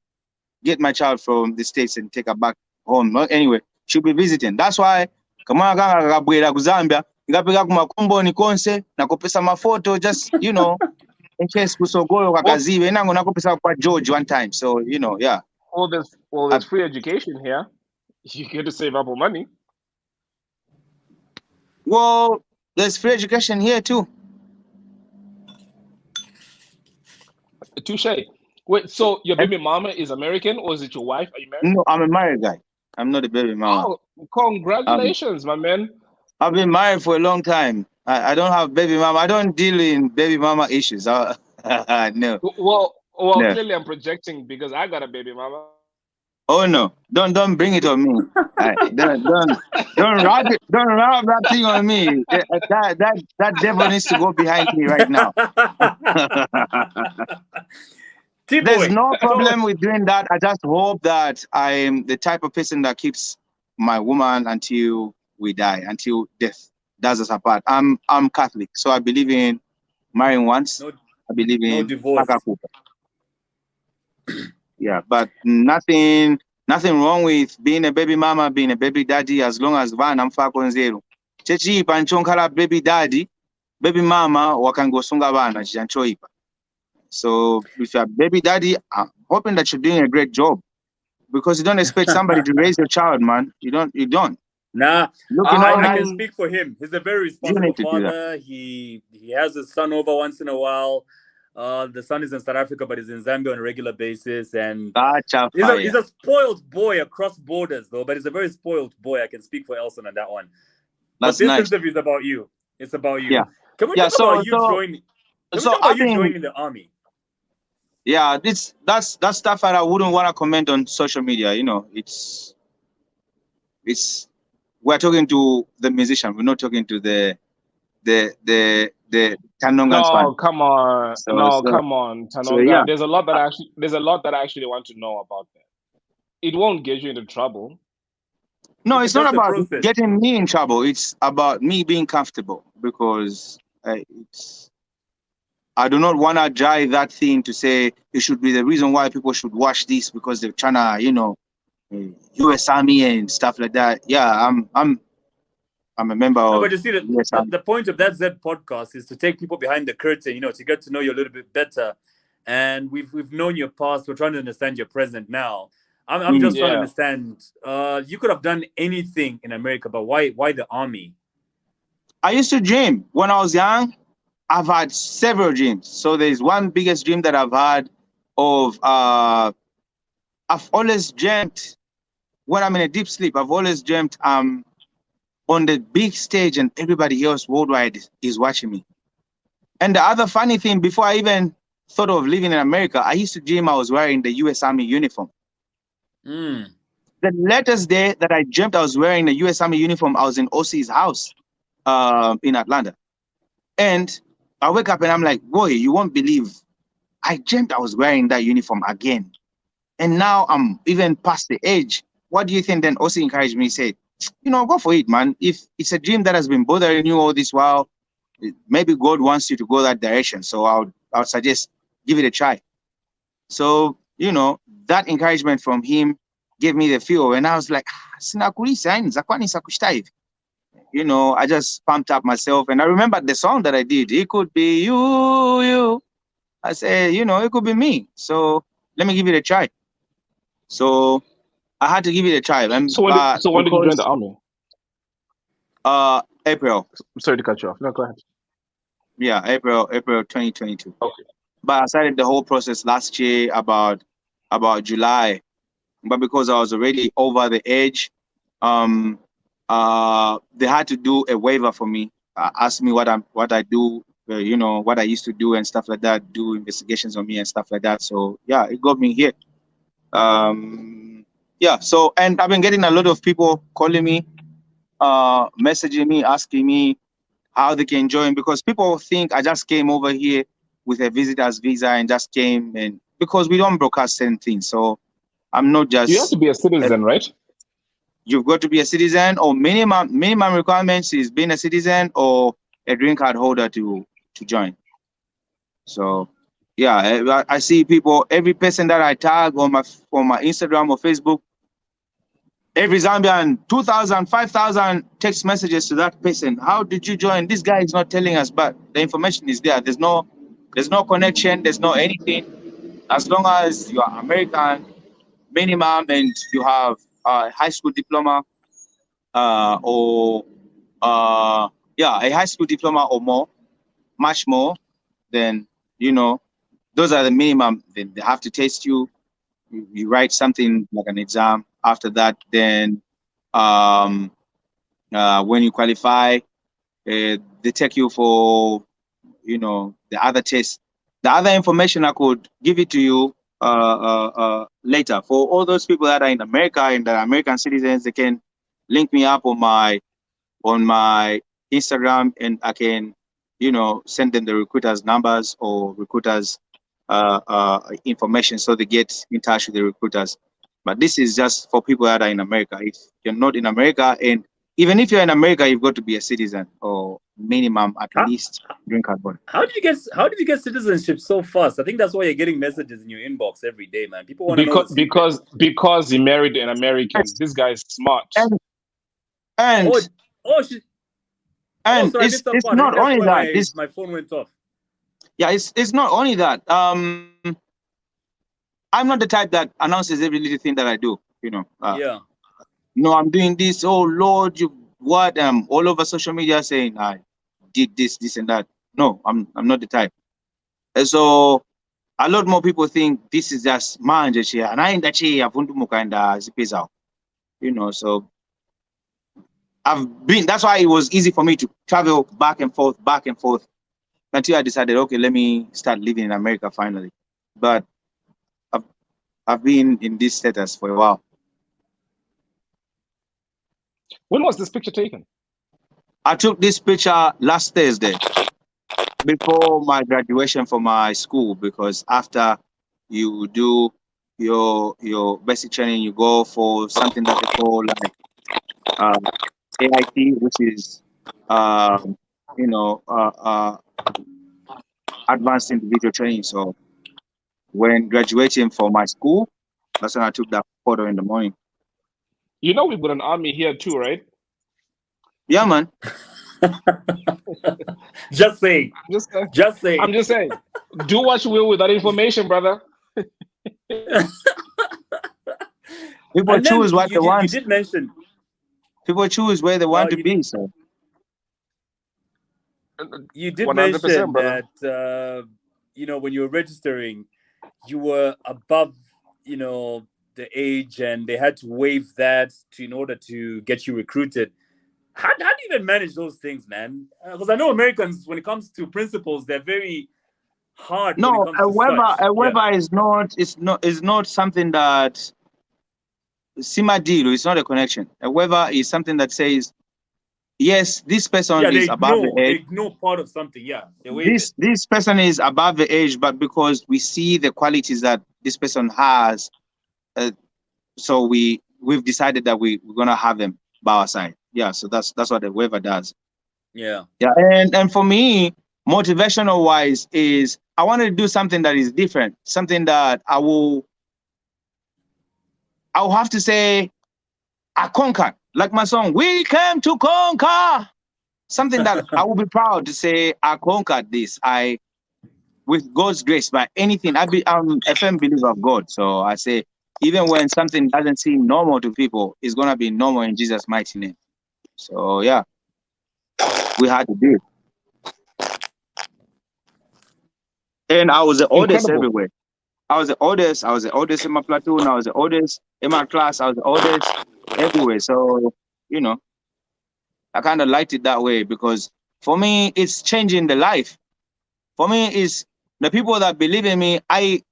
get my child from the States and take her back home? Well, anyway, she'll be visiting. That's why kama kanga kakabwera ku Zambia, ngapeka kumakombo ni konse, nakopesa mafoto, just, in case kusogolo kakaziwe, nango nakopesa kwa George one time. So, yeah. There's free education here. You get to save up more money. Well, there's free education here too. Touche. Wait, so your baby mama is American or is it your wife? Are you married? No, I'm a married guy. I'm not a baby mama. Oh, congratulations, my man. I've been married for a long time. I don't have baby mama. I don't deal in baby mama issues. No. Well, No. clearly I'm projecting because I got a baby mama. Oh no! Don't bring it on me. Don't rub that thing on me. That devil needs to go behind me right now. There's no problem with doing that. I just hope that I am the type of person that keeps my woman until we die, until death does us apart. I'm Catholic, so I believe in marrying once. I believe in divorce. Yeah, but nothing wrong with being a baby mama, being a baby daddy, as long as vana mfako nzeru. Chechipa nchonkala baby daddy, baby mama wakangosunga vana chichanchoipa. So if you're a baby daddy, I'm hoping that you're doing a great job, because you don't expect somebody to raise your child, man. You don't. Nah, I can speak for him. He's a very responsible father. He has his son over once in a while. The son is in South Africa, but he's in Zambia on a regular basis, and Gotcha, he's a spoiled boy across borders, though. But he's a very spoiled boy. I can speak for Elson on that one. That's but this nice. interview is about you. It's about you. Yeah. Can we talk about you joining? Can we talk about you joining the army? Yeah, that's stuff that I wouldn't want to comment on social media. You know, it's we're talking to the musician. We're not talking to the Tanongans fan. No, come on. Come on, Tanonga. So, yeah. There's a lot that I actually want to know about that. It won't get you into trouble. No, it's not about getting me in trouble. It's about me being comfortable, because I do not want to drive that thing to say it should be the reason why people should watch this because they're trying to, you know, U.S. Army and stuff like that. Yeah, I'm a member of. But you see, the point of that Zed podcast is to take people behind the curtain, you know, to get to know you a little bit better. And we've known your past. We're trying to understand your present now. I'm just trying to understand. You could have done anything in America, but why the army? I used to dream when I was young. I've had several dreams. So there's one biggest dream that I've had of. I've always dreamt when I'm in a deep sleep. I've always dreamt on the big stage and everybody else worldwide is watching me. And the other funny thing, before I even thought of living in America, I used to dream I was wearing the U.S. Army uniform. The latest day that I dreamt I was wearing the U.S. Army uniform, I was in OC's house in Atlanta. And I wake up and I'm like, boy, you won't believe I dreamt I was wearing that uniform again. And now I'm even past the age. What do you think? Then OC encouraged me, said, you know, go for it, man. If it's a dream that has been bothering you all this while, maybe God wants you to go that direction. So I would suggest give it a try. So, you know, that encouragement from him gave me the feel. And I was like, you know, I just pumped up myself. And I remembered the song that I did. It could be you. I said, you know, it could be me. So let me give it a try. So I had to give it a try. So when did you join the army? April. I'm sorry to cut you off. No, go ahead. Yeah, April 2022. Okay. But I started the whole process last year about July. But because I was already over the age, they had to do a waiver for me. Ask me what I do, you know, what I used to do and stuff like that. Do investigations on me and stuff like that. So yeah, it got me here. Yeah. So, and I've been getting a lot of people calling me, messaging me, asking me how they can join, because people think I just came over here with a visitor's visa and just came, and because we don't broadcast certain things. So I'm not just. You have to be a citizen, right? You've got to be a citizen, or minimum requirements is being a citizen or a green card holder to join. So yeah, I see people, every person that I tag on my Instagram or Facebook, every Zambian, 2,000, 5,000 text messages to that person. How did you join? This guy is not telling us, but the information is there. There's no connection. There's no anything. As long as you are American, minimum, and you have a high school diploma, a high school diploma or more, much more, then, you know, those are the minimum. Then they have to test you. You write something like an exam. After that, then when you qualify, they take you for, you know, the other test. The other information I could give it to you later. For all those people that are in America and that are American citizens, they can link me up on my Instagram, and I can, you know, send them the recruiters' numbers or recruiters' information so they get in touch with the recruiters. But this is just for people that are in America. If you're not in America, and even if you're in America, you've got to be a citizen or minimum at least green card holder. How did you get citizenship so fast? I think that's why you're getting messages in your inbox every day, man. People want to know because he married an American. This guy is smart. It's not only that. My phone went off. Yeah, it's not only that. I'm not the type that announces every little thing that I do. You know. Yeah. No, I'm doing this. Oh Lord, you what? All over social media saying I did this, and that. No, I'm not the type. And so a lot more people think this is just manje here, and I ain't that here. You know, so that's why it was easy for me to travel back and forth until I decided, okay, let me start living in America finally. But I've been in this status for a while. When was this picture taken? I took this picture last Thursday before my graduation from my school, because after you do your basic training, you go for something that they call like AIT, which is advanced individual training. So when graduating from my school, that's when I took that photo in the morning. You know we've got an army here too, right? Yeah, man. Just saying. Just saying. I'm just saying. Do what you will with that information, brother. People choose what they want. You did mention. People choose where they want to be. So you did mention that when you were registering, you were above the age, and they had to waive that in order to get you recruited. How do you even manage those things, man? Because I know Americans, when it comes to principles, they're very hard. No, a waiver is not something that Simadilo. It's not a connection. A waiver is something that says, yes, this person is above the age. They ignore part of something. Yeah, this person is above the age, but because we see the qualities that this person has, so we've decided that we're gonna have them by our side. Yeah, so that's what the waiver does. Yeah. And for me, motivational wise, is I wanted to do something that is different, something that I'll have to say I conquered. Like my song, "We Came to Conquer." Something that I will be proud to say I conquered this. With God's grace, by anything. I'm a firm believer of God. So I say, even when something doesn't seem normal to people, it's gonna be normal in Jesus' mighty name. So yeah, we had to do it. And I was the oldest everywhere. I was the oldest in my platoon. I was the oldest in my class. I was the oldest everywhere. So, I kind of liked it that way, because for me, it's changing the life. For me, it's the people that believe in me. I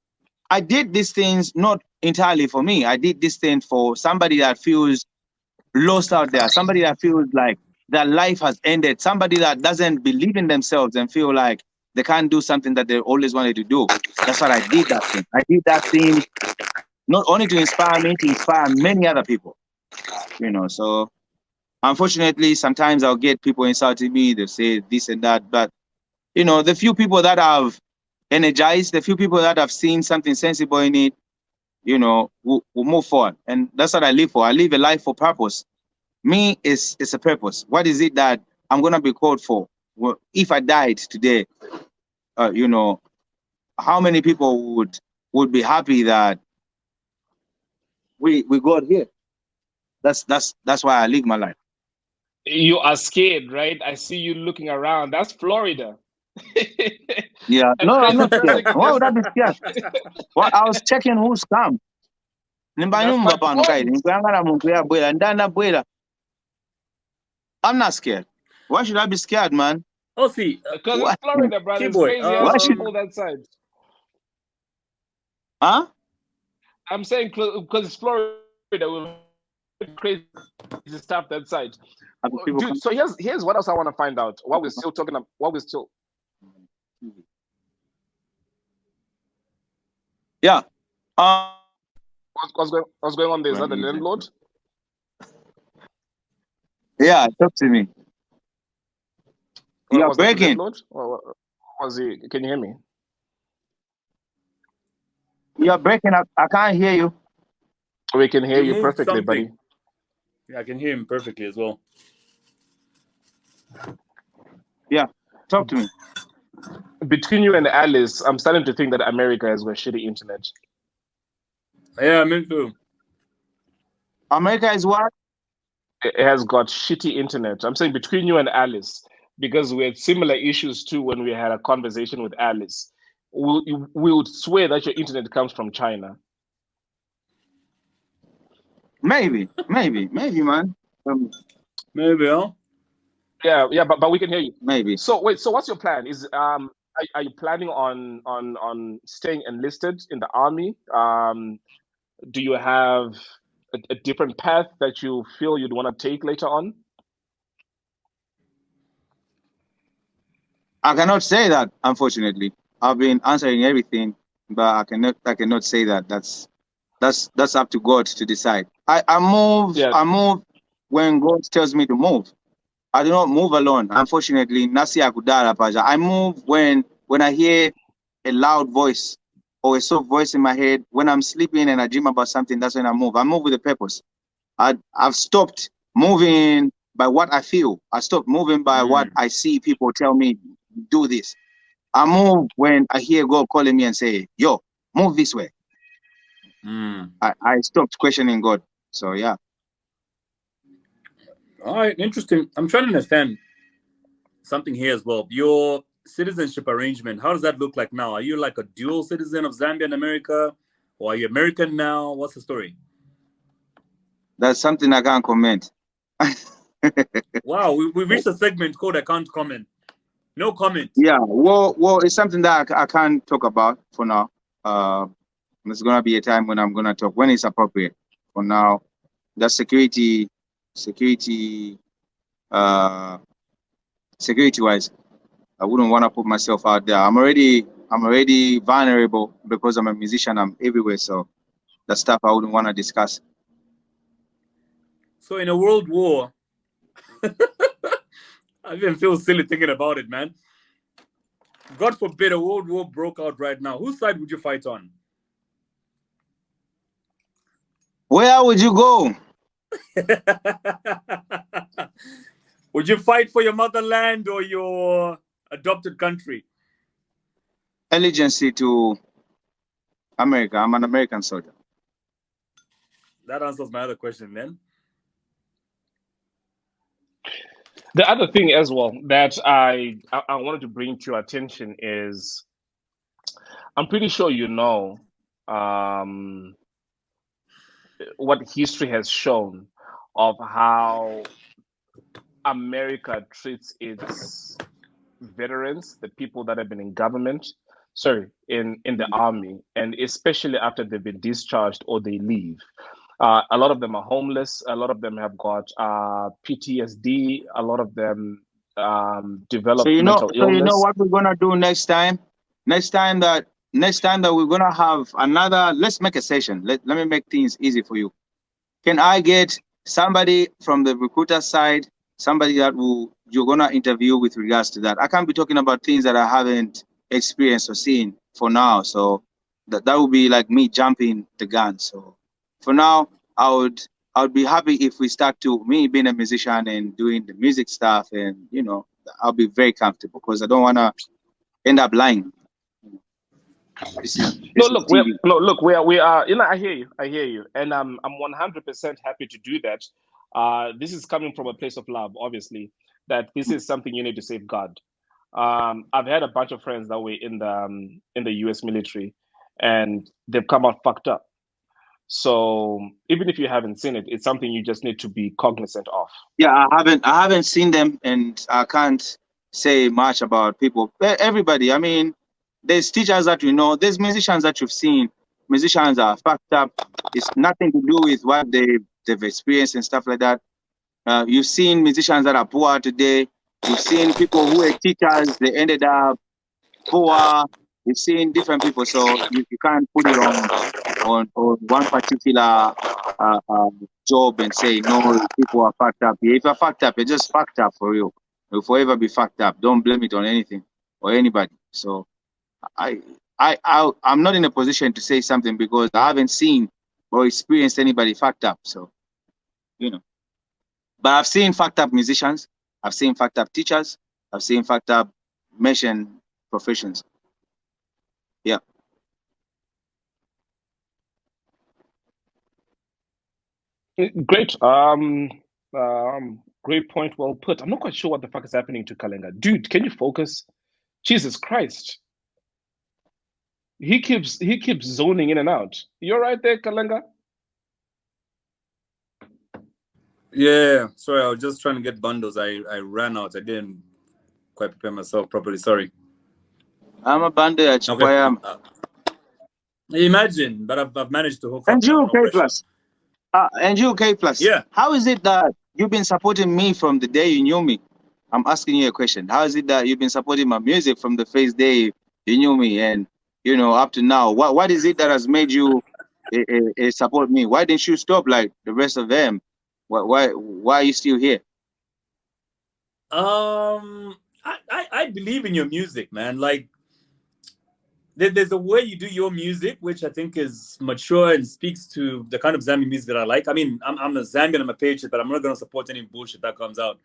did these things not entirely for me. I did this thing for somebody that feels lost out there, somebody that feels like their life has ended, somebody that doesn't believe in themselves and feel like they can't do something that they always wanted to do. That's what I did that thing. I did that thing not only to inspire me, to inspire many other people. So unfortunately, sometimes I'll get people insulting me, they say this and that, but the few people that have energized, the few people that have seen something sensible in it, we'll move forward. And that's what I live for. I live a life for purpose. Me, it's a purpose. What is it that I'm going to be called for? Well, if I died today, how many people would be happy that we got here? That's why I live my life. You are scared, right? I see you looking around. That's Florida. Yeah, no, I'm not scared. Why would I be scared? Well, I was checking who's come. I'm not scared. Why should I be scared, man? Oh, see, because it's Florida, brother. It's crazy as people that side. Huh? I'm saying because it's Florida, we're crazy stuff that side. Dude, so here's what else I want to find out. What we're still talking about. Yeah. What's going on there? Is that the landlord? Yeah, talk to me. You're breaking. Was he? Can you hear me? You're breaking up. I can't hear you. We can hear you perfectly, buddy. Yeah, I can hear him perfectly as well. Yeah, talk to me. Between you and Alice, I'm starting to think that America has got shitty internet. Yeah, me too. America is what? It has got shitty internet. I'm saying between you and Alice, because we had similar issues too when we had a conversation with Alice. we would swear that your internet comes from China. Maybe, man. Maybe, huh? Yeah, but we can hear you. Maybe. So wait, so what's your plan? Are you planning on staying enlisted in the army? Do you have a different path that you feel you'd want to take later on? I cannot say that, unfortunately. I've been answering everything, but I cannot say that. That's up to God to decide. I move Yeah. I move when God tells me to move. I do not move alone. Unfortunately, Nasi Akudara Paja. I move when I hear a loud voice or a soft voice in my head. When I'm sleeping and I dream about something, that's when I move. I move with a purpose. I've stopped moving by what I feel. I stopped moving by what I see people tell me, do this. I move when I hear God calling me and say, yo, move this way. I stopped questioning God. So yeah. All right, interesting. I'm trying to understand something here as well. Your citizenship arrangement, how does that look like now? Are you like a dual citizen of Zambia and America? Or are you American now? What's the story? That's something I can't comment. Wow, we reached a segment called I can't comment. No comment. Yeah, well, it's something that I can't talk about for now. There's gonna be a time when I'm gonna talk when it's appropriate. For now, that's security wise. I wouldn't want to put myself out there. I'm already vulnerable because I'm a musician. I'm everywhere, so that's stuff I wouldn't want to discuss. So in a world war, I even feel silly thinking about it, man. God forbid a world war broke out right now. Whose side would you fight on? Where would you go? Would you fight for your motherland or your adopted country? Allegiance to America. I'm an American soldier. That answers my other question then. The other thing as well that I wanted to bring to your attention is, I'm pretty sure you know what history has shown of how America treats its veterans, the people that have been in government, in the army, and especially after they've been discharged or they leave. A lot of them are homeless. A lot of them have got PTSD. A lot of them develop mental illness. So you know what we're gonna do next time? Next time that we're gonna have another. Let's make a session. Let me make things easy for you. Can I get somebody from the recruiter side, somebody that you're gonna interview with regards to that? I can't be talking about things that I haven't experienced or seen for now. So that would be like me jumping the gun. So for now, I would be happy if we start to me being a musician and doing the music stuff, and I'll be very comfortable because I don't want to end up lying. Look, we are. I hear you, and I'm 100% happy to do that. This is coming from a place of love, obviously. That this is something you need to safeguard. I've had a bunch of friends that were in the U.S. military, and they've come out fucked up. So even if you haven't seen it, it's something you just need to be cognizant of. Yeah, I haven't seen them, and I can't say much about people. Everybody, I mean, there's teachers that we know, there's musicians that you've seen. Musicians are fucked up. It's nothing to do with what they've experienced and stuff like that. You've seen musicians that are poor today. You've seen people who were teachers, they ended up poor. You've seen different people, so you can't put it on one particular job and say, no, people are fucked up. If you're fucked up, you're just fucked up for real. You'll forever be fucked up. Don't blame it on anything or anybody. So I'm not in a position to say something because I haven't seen or experienced anybody fucked up. So, but I've seen fucked up musicians. I've seen fucked up teachers. I've seen fucked up mission professions. Yeah. Great. Great point. Well put. I'm not quite sure what the fuck is happening to Kalenga. Dude, can you focus? Jesus Christ. He keeps zoning in and out. You're right there, Kalenga. Yeah, sorry, I was just trying to get bundles. I ran out. I didn't quite prepare myself properly. Sorry. I'm a bandit. Okay. Imagine, but I've managed to hook up And now. you, No K pressure. Plus. And you, K Plus. Yeah. How is it that you've been supporting me from the day you knew me? I'm asking you a question. How is it that you've been supporting my music from the first day you knew me, and up to now? What is it that has made you support me? Why didn't you stop like the rest of them? Why are you still here? I believe in your music, man. Like, there's a way you do your music, which I think is mature and speaks to the kind of Zambian music that I like. I mean, I'm a Zambian, I'm a patriot, but I'm not going to support any bullshit that comes out.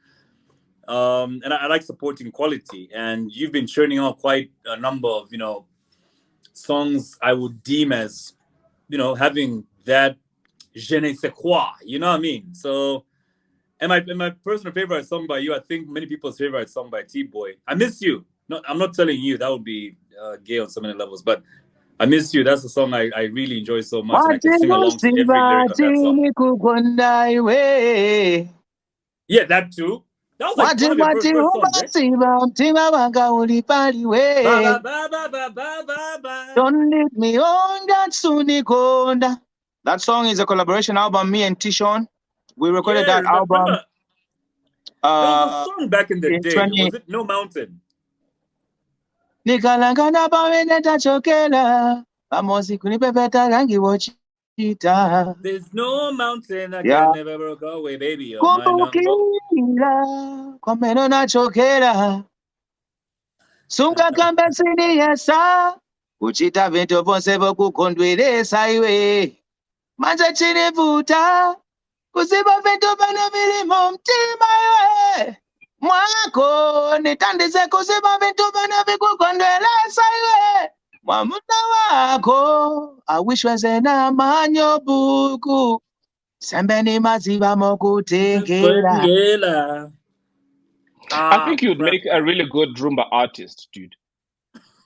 And I like supporting quality. And you've been churning out quite a number of, songs I would deem as, having that je ne sais quoi. You know what I mean? So, and my personal favorite song by you, I think many people's favorite song by Tbwoy, I Miss You. No, I'm not telling you, that would be gay on so many levels, but I Miss You, that's a song I really enjoy so much, and I can sing along to every lyric of that song. Yeah, that too. That was like one of your first songs, right? Don't leave me on that Sunikonda. That song is a collaboration album, me and Tishon. We recorded that album. Remember, there was a song back in the day. Was it No Mountain? There's no mountain I can never go away, baby. You're my number. Sunga kamba sini yesa Uchita vinto vonse vokukondweresa iwe Manje chini vuta Kuziba vinto vane vilimo mtima iwe Mwako nitandise kuziba vinto vane vikukondweresa iwe Mwamuta wako awishweze na manyo buku Sembeni maziba mokutengela. I think you'd make a really good Roomba artist, dude.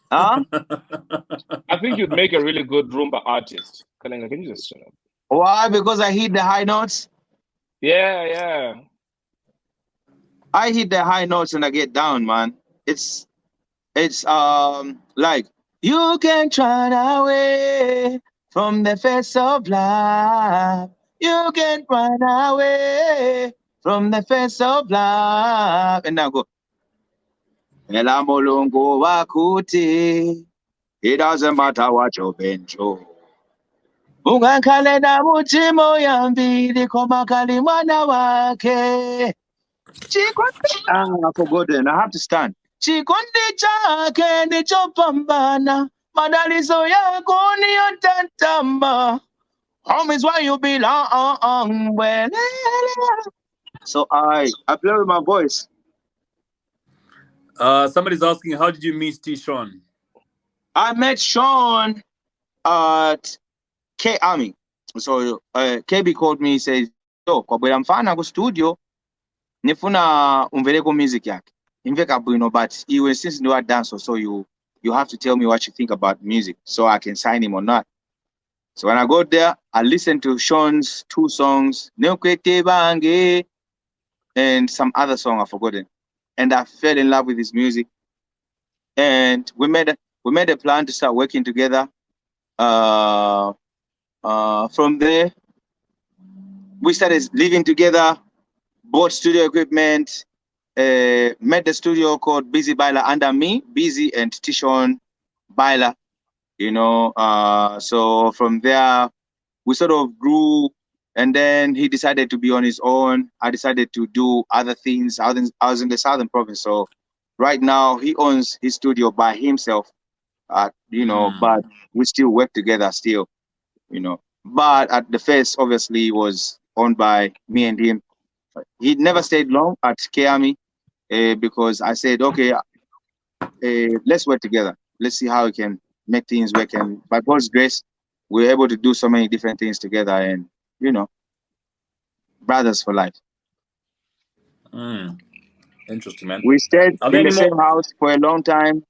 Huh? I think you'd make a really good Roomba artist. Kalenga, can you just shut up? Why? Because I hit the high notes? Yeah. I hit the high notes and I get down, man. It's like you can run away from the face of love. You can run away from the face of love. And now go. It doesn't matter what you've been through. Ungakhale na mutima yambili koma kali mwana wake. I've forgotten. I have to stand. Chikundi chake ndichopambana. Madalizo yako niyotatamba. Home is where you belong. So I play with my voice. Somebody's asking, how did you meet T-Sean? I met Sean at K Army. So KB called me, he says, yo, kwa bwela mfana ku studio, nifuna umveleko music yake. Imveka bwino, but you since you are a dancer, so you have to tell me what you think about music so I can sign him or not. So when I got there, I listened to Sean's 2 songs, Neukwete Bange, and some other song I've forgotten. And I fell in love with his music. And we made a plan to start working together. From there, we started living together, bought studio equipment, made the studio called Busy Baila under me, Busy and Tishon Baila, so from there, we sort of grew, and then he decided to be on his own. I decided to do other things. I was in the Southern Province, so right now he owns his studio by himself, but we still work together still, But at the first, obviously, was owned by me and him. He never stayed long at Kiami because I said, okay, let's work together. Let's see how we can make things work. And by God's grace, we're able to do so many different things together, and brothers for life. Interesting, man. We stayed in the same house for a long time.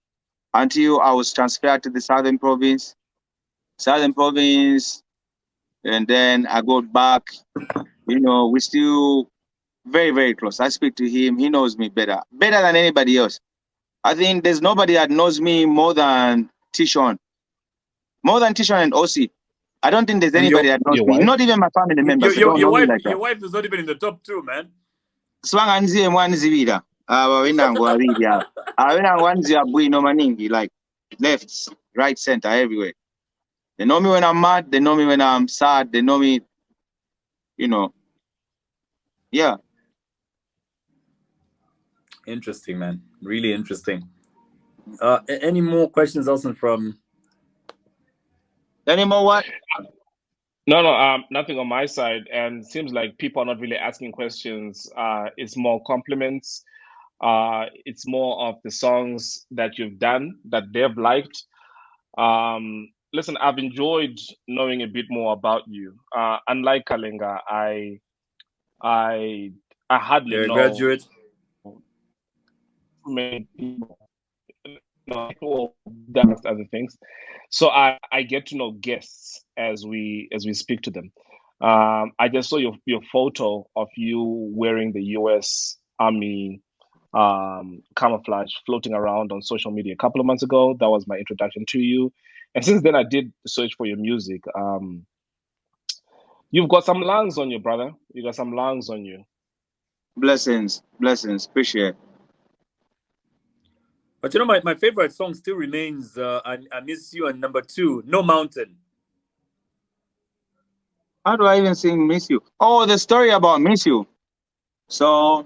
until I was transferred to the Southern Province. And then I go back. You know, we're still very, very close. I speak to him. He knows me better than anybody else. I think there's nobody that knows me more than Tishon. More than Tishon and OC. I don't think there's anybody that knows me. Wife? Not even my family members. Don't know me like that. Your wife is not even in the top 2, man. Swanganzie mwanzivira. Like left, right, center, everywhere. They know me when I'm mad. They know me when I'm sad. They know me, you know. Yeah. Interesting, man. Really interesting. Any more questions, Elson, from... Any more what? No, nothing on my side. And it seems like people are not really asking questions. It's more compliments. It's more of the songs that you've done that they've liked. Listen, I've enjoyed knowing a bit more about you. Unlike Kalenga, I hardly You're a know graduate. many people. Amongst other things, so I get to know guests as we speak to them. I just saw your photo of you wearing the U.S. Army camouflage floating around on social media a couple of months ago. That was my introduction to you, and since then I did search for your music. You've got some lungs on you, brother. You got some lungs on you. Blessings, appreciate it. But you know, my favorite song still remains I Miss You, and number 2, No Mountain. How do I even sing Miss You? Oh, the story about Miss You. So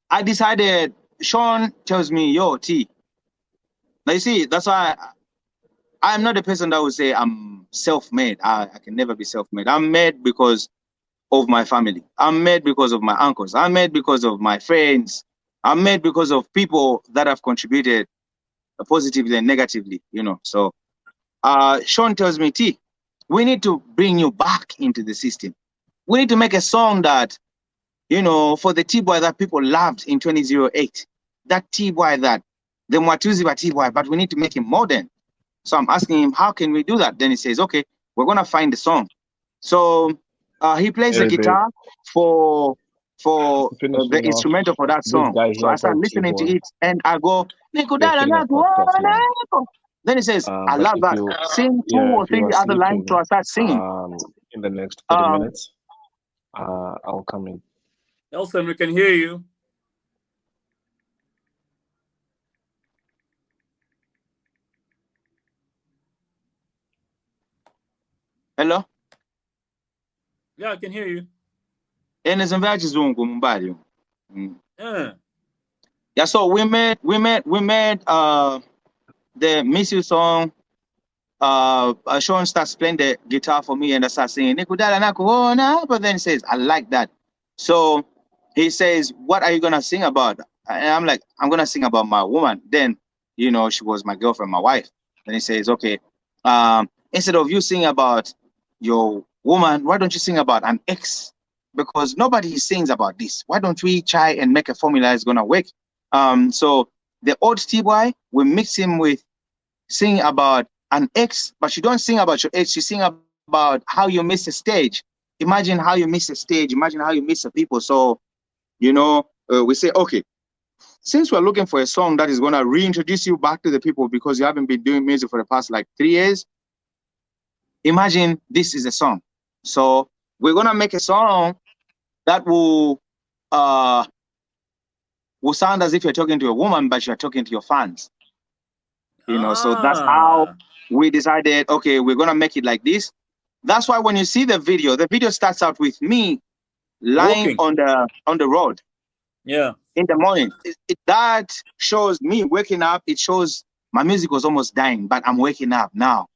I decided, Sean tells me, yo, T. Now you see, that's why I'm not a person that would say I'm self-made. I can never be self-made. I'm made because of my family. I'm made because of my uncles. I'm made because of my friends. I'm made because of people that have contributed positively and negatively, you know. So Sean tells me, T, we need to bring you back into the system. We need to make a song that, you know, for the Tbwoy that people loved in 2008. That Tbwoy that, the Mwatuzi wa Tbwoy, but we need to make him modern. So I'm asking him, how can we do that? Then he says, okay, we're going to find the song. So he plays the guitar for the instrumental for that song. So I start listening to it and I go, then he says, I love that. Sing 2 or 3 other lines, so I start singing. In the next 30 minutes, I'll come in. Elson, we can hear you. Hello? Yeah, I can hear you. Yeah, so we made the Miss You song. Sean starts playing the guitar for me and I start singing, but then he says, I like that. So he says, what are you gonna sing about? And I'm like, I'm gonna sing about my woman. Then, you know, she was my girlfriend, my wife. Then he says, okay, instead of you singing about your woman, why don't you sing about an ex? Because nobody sings about this. Why don't we try and make a formula that's gonna work? So the old Tbwoy, we mix him with sing about an ex, but you don't sing about your ex, you sing about how you miss a stage. Imagine how you miss a stage, imagine how you miss the people. So, you know, we say, okay, since we're looking for a song that is gonna reintroduce you back to the people because you haven't been doing music for the past like 3 years, imagine this is a song. So we're gonna make a song that will sound as if you're talking to a woman, but you're talking to your fans. You know, so that's how we decided, okay, we're gonna make it like this. That's why when you see the video starts out with me lying on the road. Yeah. In the morning. That shows me waking up. It shows my music was almost dying, but I'm waking up now.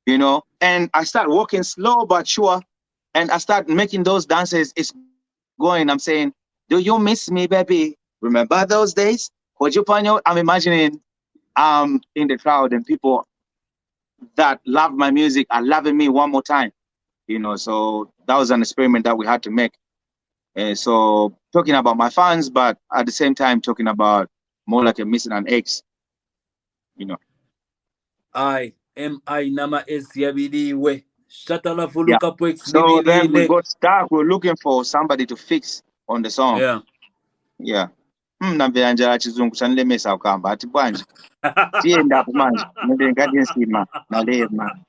You know, and I start walking slow but sure, and I start making those dances. It's going. I'm saying, do you miss me, baby? Remember those days? I'm imagining in the crowd and people that love my music are loving me one more time. You know, so that was an experiment that we had to make. And so talking about my fans, but at the same time talking about more like a missing an ex. you know. I nama esiyabidiwe. Shatala Yeah. fuluka pwex So then we nibilile. got stuck. We're looking for somebody to fix on the song. Yeah. Yeah. Namvera njala chizungu chanilemesa ukamba ati bwanji tienda hapo manje nende ngati nsima nalema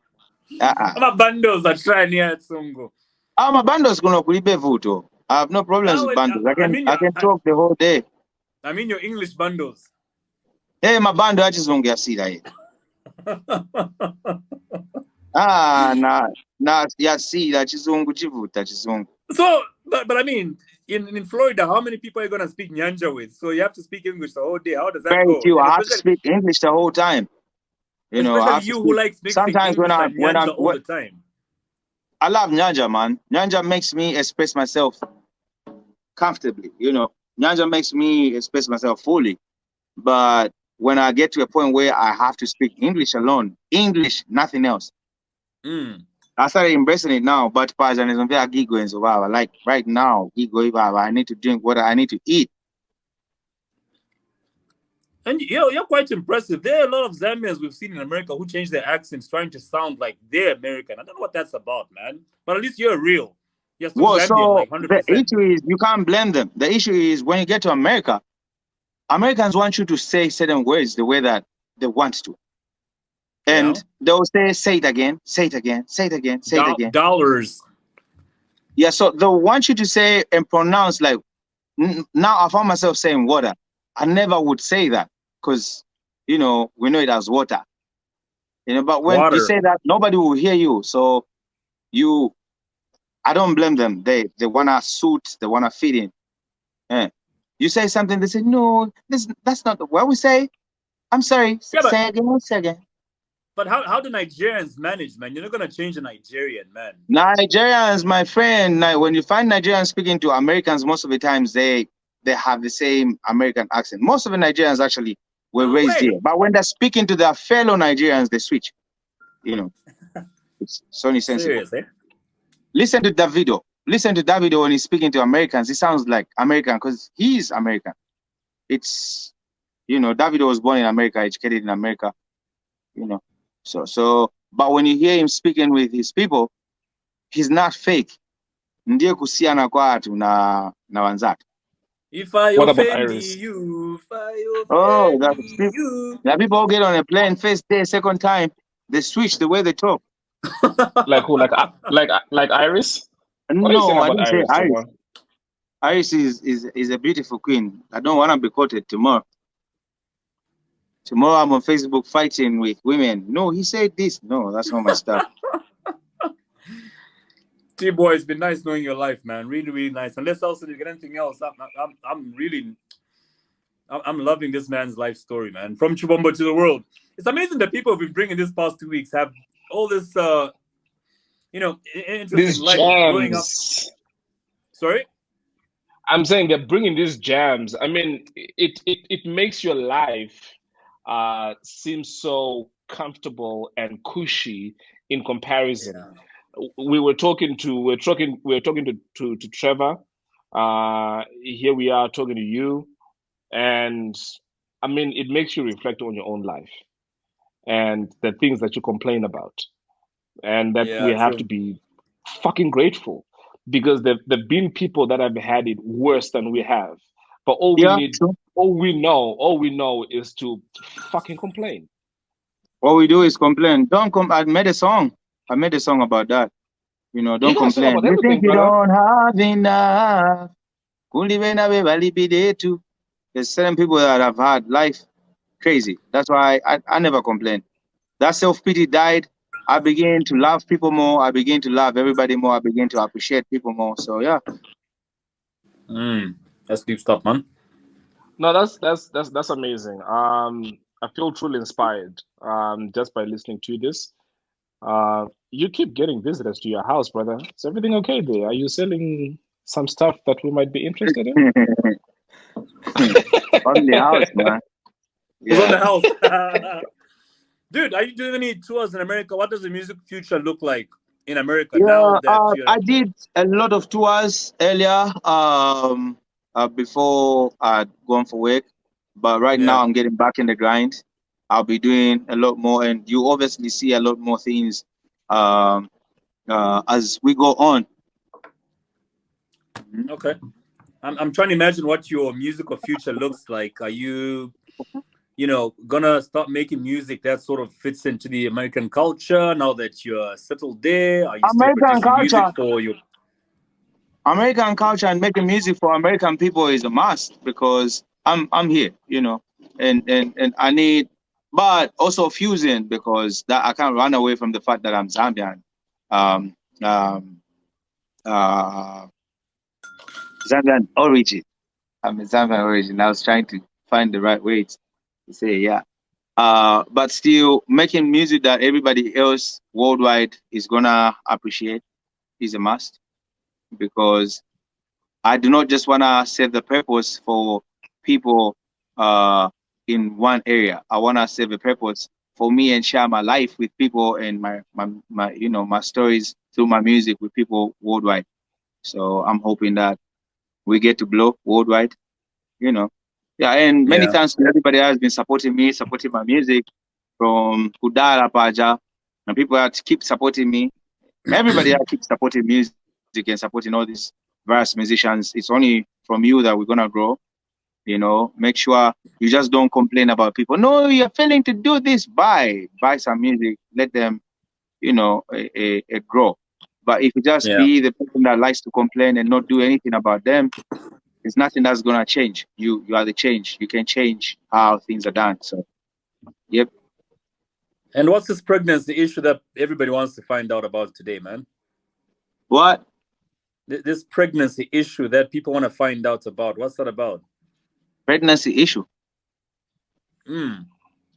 Ama bundles are trying here Tsungu. my bundles kuno kulibe vuto. I have no problems with bundles. I can talk the whole day. I mean your English bundles. Hey, my bundle achizungu yasira ye. Na yasira chizungu chivuta chizungu. So but I mean in Florida, how many people are you gonna speak Nyanja with? So you have to speak English the whole day. How does that Very go? few. And I have to speak English the whole time. You know, I have especially to you speak. who likes mixing Sometimes English and Nyanja all the time. I love Nyanja, man. Nyanja makes me express myself comfortably. You know, Nyanja makes me express myself fully. But when I get to a point where I have to speak English alone, English, nothing else. I started embracing it now, but like right now, I need to drink water, I need to eat. And you're quite impressive. There are a lot of Zambians we've seen in America who change their accents trying to sound like they're American. I don't know what that's about, man. But at least you're real. You're still Zambian, so like 100%. the issue is you can't blame them. The issue is when you get to America, Americans want you to say certain words the way that they want to. And they'll say it again, say it again, say it again, say it again. Dollars. Yeah, so they'll want you to say and pronounce like, now I found myself saying water. I never would say that because, you know, we know it as water. You know, but when you say that, nobody will hear you. So I don't blame them. They want to suit, they want to fit in. You say something, they say, no, that's not what we say. I'm sorry, say again. But how do Nigerians manage, man? You're not going to change a Nigerian, man. Nigerians, my friend, when you find Nigerians speaking to Americans, most of the times they have the same American accent. Most of the Nigerians actually were raised here. But when they're speaking to their fellow Nigerians, they switch. You know, it's so insensitive. Serious, eh? Listen to Davido. Listen to Davido when he's speaking to Americans. He sounds like American because he's American. It's, you know, Davido was born in America, educated in America, you know. But when you hear him speaking with his people, he's not fake. Ndiye kusiana kwa watu na wanzake. If I offend you, you. Now people get on a plane first day, second time, they switch the way they talk. Like who? Like Iris? No, I didn't say Iris. Iris is a beautiful queen. I don't want to be quoted tomorrow. Tomorrow I'm on Facebook fighting with women. No, he said this. No, that's not my stuff. Tbwoy, it's been nice knowing your life, man. Really, really nice. Unless also you get anything else, I'm loving this man's life story, man. From Chibombo to the world. It's amazing that people have been bringing this past 2 weeks have all this, interesting life growing up. Sorry? I'm saying they're bringing these jams. I mean, it makes your life seem so comfortable and cushy in comparison. Yeah. We were talking to Trevor. Here we are talking to you, and I mean, it makes you reflect on your own life and the things that you complain about, and that we have to be fucking grateful because there've been people that have had it worse than we have. But all we know is to fucking complain. All we do is complain. I made a song about that. You know, don't complain. You think you don't have enough. There's certain people that have had life crazy. That's why I never complain. That self-pity died. I began to love people more. I began to love everybody more. I began to appreciate people more. So yeah. That's deep stuff, man. No, that's amazing. I feel truly inspired just by listening to this. You keep getting visitors to your house, brother. Is everything okay there? Are you selling some stuff that we might be interested in? On the house, man. Yeah. On the house. Dude, are you doing any tours in America? What does the music future look like in America now that I did a lot of tours earlier before I'd gone for work. But right now I'm getting back in the grind. I'll be doing a lot more, and you obviously see a lot more things as we go on. Okay. I'm trying to imagine what your musical future looks like. Are you, gonna start making music that sort of fits into the American culture now that you're settled there? Are you still American producing music culture. for your American culture and making music for American people is a must because I'm here, and I need, but also fusing because that I can't run away from the fact that I'm Zambian, um, um, uh, Zambian origin. I'm a Zambian origin. I was trying to find the right way to say yeah. But still making music that everybody else worldwide is gonna appreciate is a must because I do not just want to serve the purpose for people in one area. I want to serve a purpose for me and share my life with people and my stories through my music with people worldwide. So I'm hoping that we get to blow worldwide, Yeah, and many Yeah. thanks to everybody that has been supporting me, supporting my music from Kudara Paja, and people that keep supporting me. Everybody that keeps supporting music and supporting all these various musicians. It's only from you that we're gonna grow. Make sure you just don't complain about people. No, you're failing to do this. Buy some music. Let them, grow. But if you just Yeah. be the person that likes to complain and not do anything about them, there's nothing that's gonna change. You are the change. You can change how things are done. So, yep. And what's this pregnancy issue that everybody wants to find out about today, man? What? This pregnancy issue that people want to find out about. What's that about? Pregnancy issue.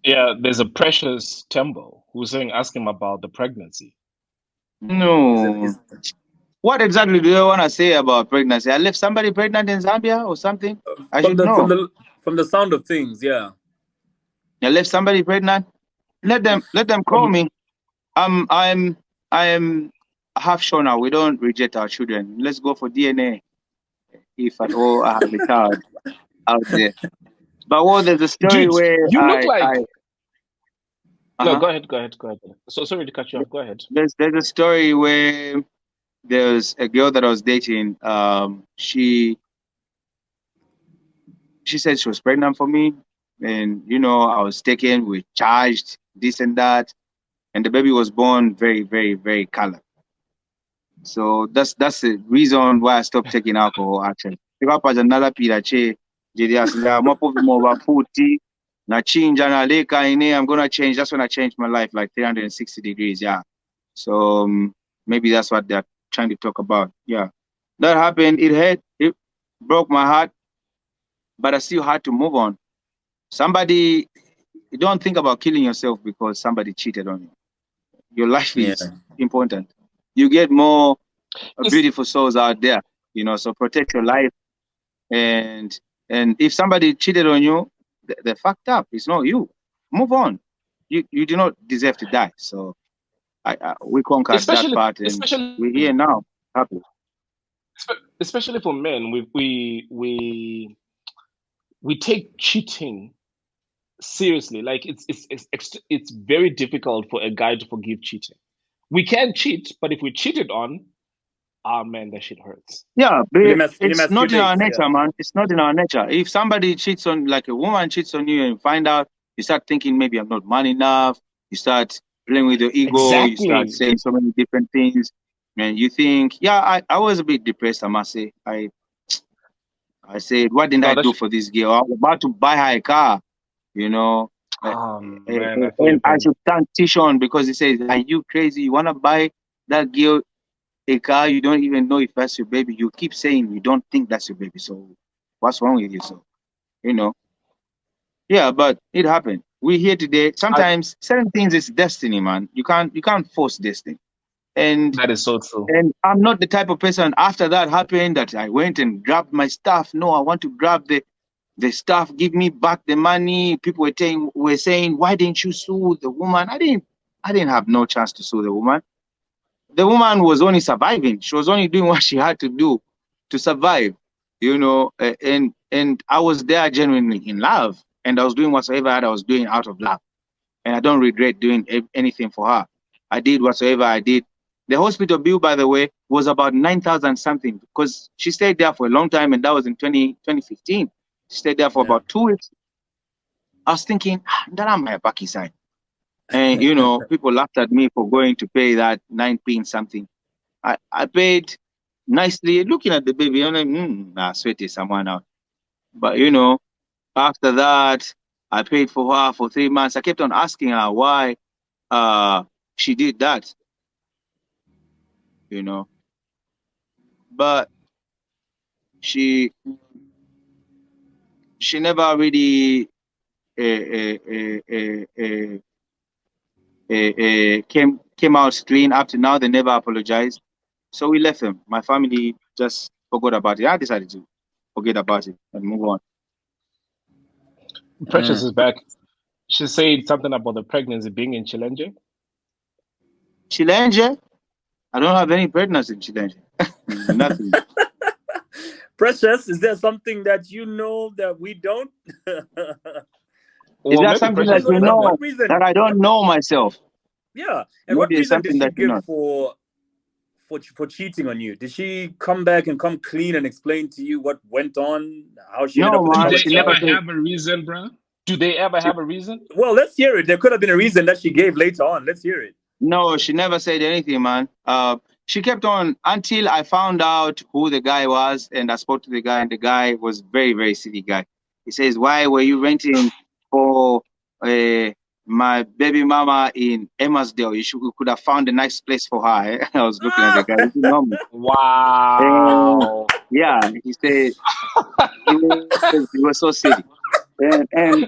Yeah, there's a precious Tembo who's asking about the pregnancy. No. What exactly do you want to say about pregnancy? I left somebody pregnant in Zambia or something? I should know. From the sound of things, yeah. I left somebody pregnant. Let them call me. I am half sure now. We don't reject our children. Let's go for DNA if at all I have a child out there. But there's a story Dude, where you look like. No, go ahead. So sorry to cut you off. Go ahead. There's a story where there's a girl that I was dating. She said she was pregnant for me, and I was taken, we charged this and that, and the baby was born very, very, very colored. So that's the reason why I stopped taking alcohol. Actually, I'm gonna change. That's when I changed my life like 360 degrees. Yeah. So maybe that's what they're trying to talk about. Yeah, that happened. It broke my heart, but I still had to move on. You don't think about killing yourself because somebody cheated on you. Your life is important. You get more beautiful souls out there, so protect your life. And if somebody cheated on you, they're fucked up. It's not you. Move on. You do not deserve to die. So we conquered that part, and we're here now. Happy. Especially for men, we take cheating seriously. Like it's very difficult for a guy to forgive cheating. We can cheat, but if we cheated on, man, that shit hurts. Yeah, it's not in our nature, man. It's not in our nature. If somebody cheats on, like a woman cheats on you, and you find out, you start thinking maybe I'm not man enough. You start playing with your ego. Exactly. You start saying so many different things, and you think, yeah, I was a bit depressed. I must say, I said, what did I do for this girl? I was about to buy her a car, and I should thank Tishon because he says, are you crazy? You want to buy that girl a car? You don't even know if that's your baby. You keep saying you don't think that's your baby. So what's wrong with you? So, yeah, but it happened. We're here today. Sometimes certain things is destiny, man. You can't force destiny. And that is so true. And I'm not the type of person after that happened that I went and grabbed my stuff. No, I want to grab the stuff, give me back the money. People were saying, why didn't you sue the woman? I didn't have no chance to sue the woman. The woman was only surviving. She was only doing what she had to do to survive, and I was there genuinely in love, and I was doing whatsoever I was doing out of love. and I don't regret doing anything for her. I did whatsoever I did. The hospital bill, by the way, was about 9,000 something because she stayed there for a long time, and that was in 2015. She stayed there for about 2 weeks. I was thinking, that I'm my backy side. And, you know, people laughed at me for going to pay that 9p something. I paid nicely, looking at the baby. I'm like, nah, sweetie, someone out. But, you know, after that, I paid for her for 3 months. I kept on asking her why she did that, you know. But she never really came out clean. Up to now, they never apologized. So we left them. My family just forgot about it. I decided to forget about it and move on. Precious is back. She said something about the pregnancy being in Chilenge. Chilenge? I don't have any pregnancy in Chilenge. Nothing. Precious, is there something that you know that we don't? Is that something that you know that I don't know myself? Yeah. And what reason did she give for cheating on you? Did she come back and come clean and explain to you what went on? How she ended up with Do they ever have a reason, bro? Do they ever have a reason? Well, let's hear it. There could have been a reason that she gave later on. Let's hear it. No, she never said anything, man. She kept on until I found out who the guy was, and I spoke to the guy, and the guy was very, very silly guy. He says, "Why were you renting for my baby mama in Emmersdale? You could have found a nice place for her." I was looking at the guy. He know me. Wow. Yeah, he said he was so silly. And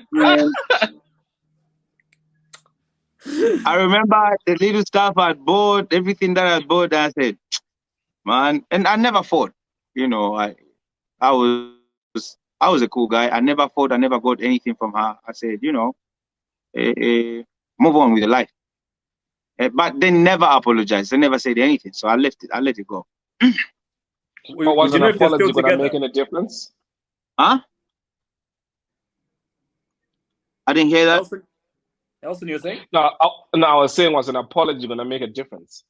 I remember the little stuff I bought, everything that I bought. I said, man, and I never fought. You know, I was a cool guy. I never fought. I never got anything from her. I said, you know, move on with your life. But they never apologized. They never said anything. So I left it. I let it go. But was an apology going to make any difference? Huh? I didn't hear that. Elson, you're saying? No, I was saying, was an apology going to make a difference?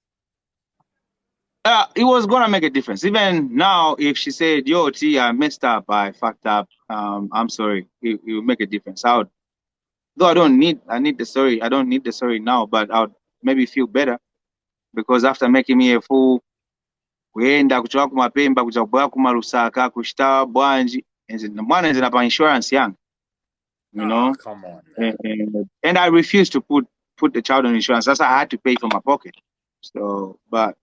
It was going to make a difference. Even now, if she said, yo, T, I messed up, I fucked up, I'm sorry, it will make a difference. Though I need the sorry. I don't need the sorry now, but I would maybe feel better because after making me a fool, kuenda kuchoka kumapemba kuchakubwa kumarusaka kushita bwanji mwana nzina insurance young. You know, come on. And I refused to put the child on insurance. That's why I had to pay from my pocket. So, but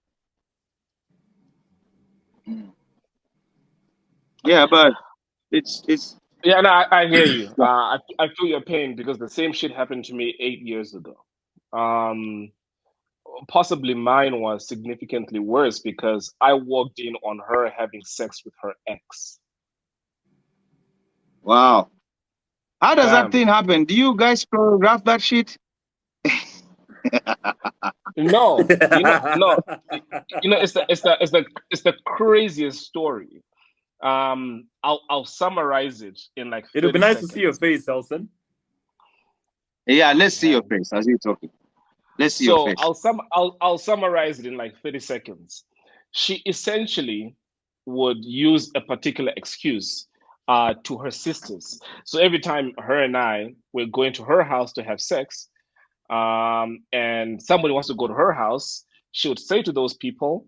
yeah, but it's. Yeah, no, I hear you. I feel your pain because the same shit happened to me 8 years ago. Possibly mine was significantly worse because I walked in on her having sex with her ex. Wow. How does that thing happen? Do you guys choreograph that shit? No, no. It's the craziest story. I'll summarize it in like. It'll be nice to see your face, Elson. Yeah, let's see your face as you're talking. Let's see your face. I'll summarize it in like 30 seconds. She essentially would use a particular excuse to her sisters. So every time her and I were going to her house to have sex, and somebody wants to go to her house, she would say to those people,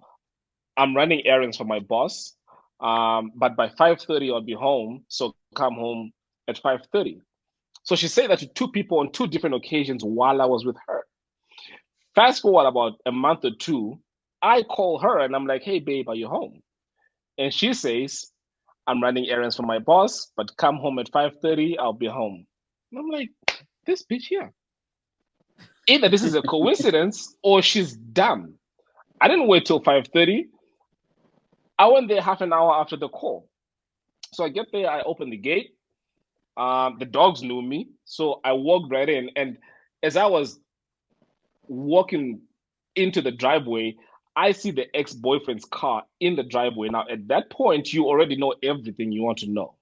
I'm running errands for my boss, but by 5:30 I'll be home, so come home at 5:30. So she said that to two people on two different occasions while I was with her. Fast forward about a month or two, I call her and I'm like, hey babe, are you home? And she says, I'm running errands for my boss, but come home at 5:30, I'll be home. And I'm like, this bitch here. Either this is a coincidence or she's dumb. I didn't wait till 5:30. I went there half an hour after the call. So I get there, I open the gate. The dogs knew me. So I walked right in. And as I was walking into the driveway, I see the ex-boyfriend's car in the driveway. Now, at that point, you already know everything you want to know,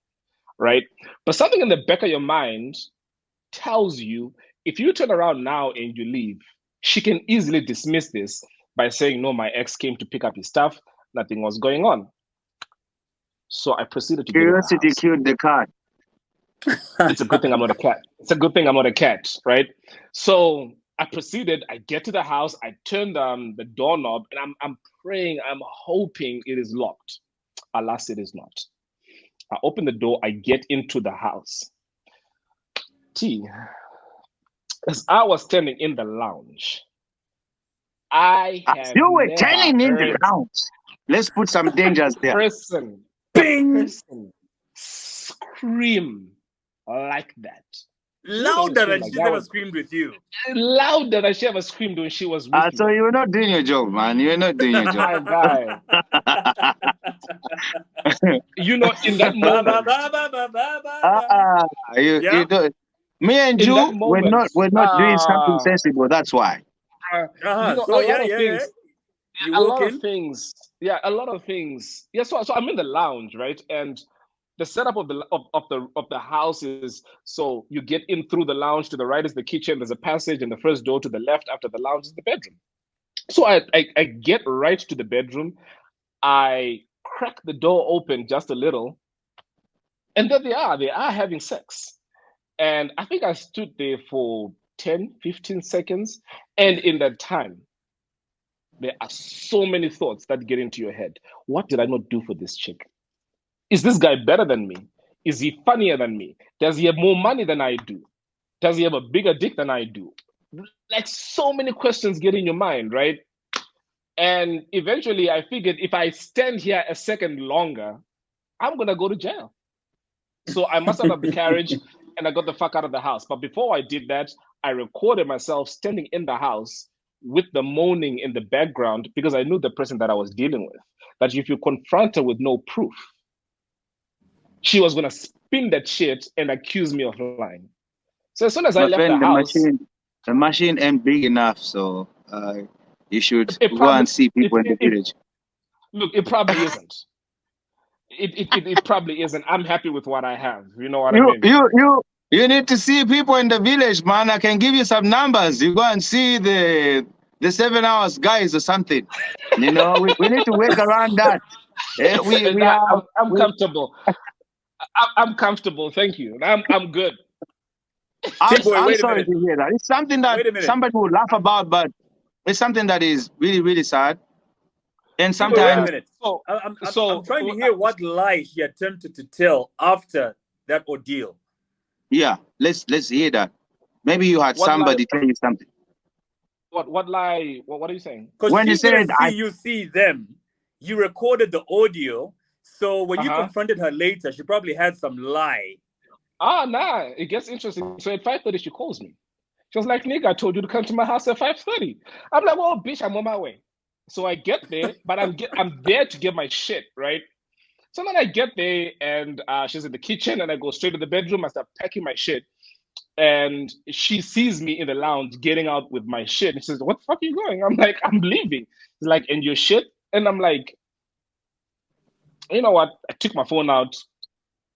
right? But something in the back of your mind tells you if you turn around now and you leave, she can easily dismiss this by saying, no, my ex came to pick up his stuff. Nothing was going on. So I proceeded to Curiosity killed the cat. It's a good thing I'm not a cat. It's a good thing I'm not a cat, right? So I proceeded. I get to the house. I turn the doorknob, and I'm praying. I'm hoping it is locked. Alas, it is not. I open the door. I get into the house. As I was standing in the lounge, You were standing in the lounge. Let's put some dangers there. Person scream like that. Louder than she's ever screamed with you. Louder than she ever screamed when she was with me. So you were not doing your job, man. You were not doing your job. Guy. You know, in that moment. You don't, me and you, we're not doing something sensible. That's why. You know, so a lot of things. Yeah, a lot of things. Yeah, so I'm in the lounge, right? And the setup of the house is, so you get in through the lounge. To the right is the kitchen. There's a passage, and the first door to the left after the lounge is the bedroom. So I get right to the bedroom. I crack the door open just a little, and there they are. They are having sex. And I think I stood there for 10, 15 seconds. And in that time, there are so many thoughts that get into your head. What did I not do for this chick? Is this guy better than me? Is he funnier than me? Does he have more money than I do? Does he have a bigger dick than I do? Like, so many questions get in your mind, right? And eventually I figured, if I stand here a second longer, I'm going to go to jail. So I mustered up the courage and I got the fuck out of the house. But before I did that, I recorded myself standing in the house with the moaning in the background, because I knew the person that I was dealing with, that if you confront her with no proof, she was going to spin that shit and accuse me of lying. So as soon as I left the house... The machine ain't big enough, so you should go and see people in the village. Look, it probably isn't. It probably isn't. I'm happy with what I have. You know what I mean? You need to see people in the village, man. I can give you some numbers. You go and see the 7 hours guys or something. You know, we need to work around that. I'm comfortable. I'm comfortable. Thank you. I'm good. I'm sorry to hear that. It's something that somebody will laugh about, but it's something that is really, really sad. And sometimes... I'm trying to hear what lie she attempted to tell after that ordeal. Yeah, let's hear that. Maybe you had somebody tell you something. What lie? What are you saying? Because when you said you see them, you recorded the audio. So when you confronted her later, she probably had some lie. Nah, it gets interesting. So at 5:30, she calls me. She was like, "Nigga, I told you to come to my house at 5:30. I'm like, "Well, bitch, I'm on my way." So I get there, but I'm there to get my shit, right? So then I get there, and she's in the kitchen, and I go straight to the bedroom. I start packing my shit, and she sees me in the lounge getting out with my shit. And she says, "What the fuck are you going?" I'm like, "I'm leaving." She's like, "And your shit?" And I'm like, you know what? I took my phone out,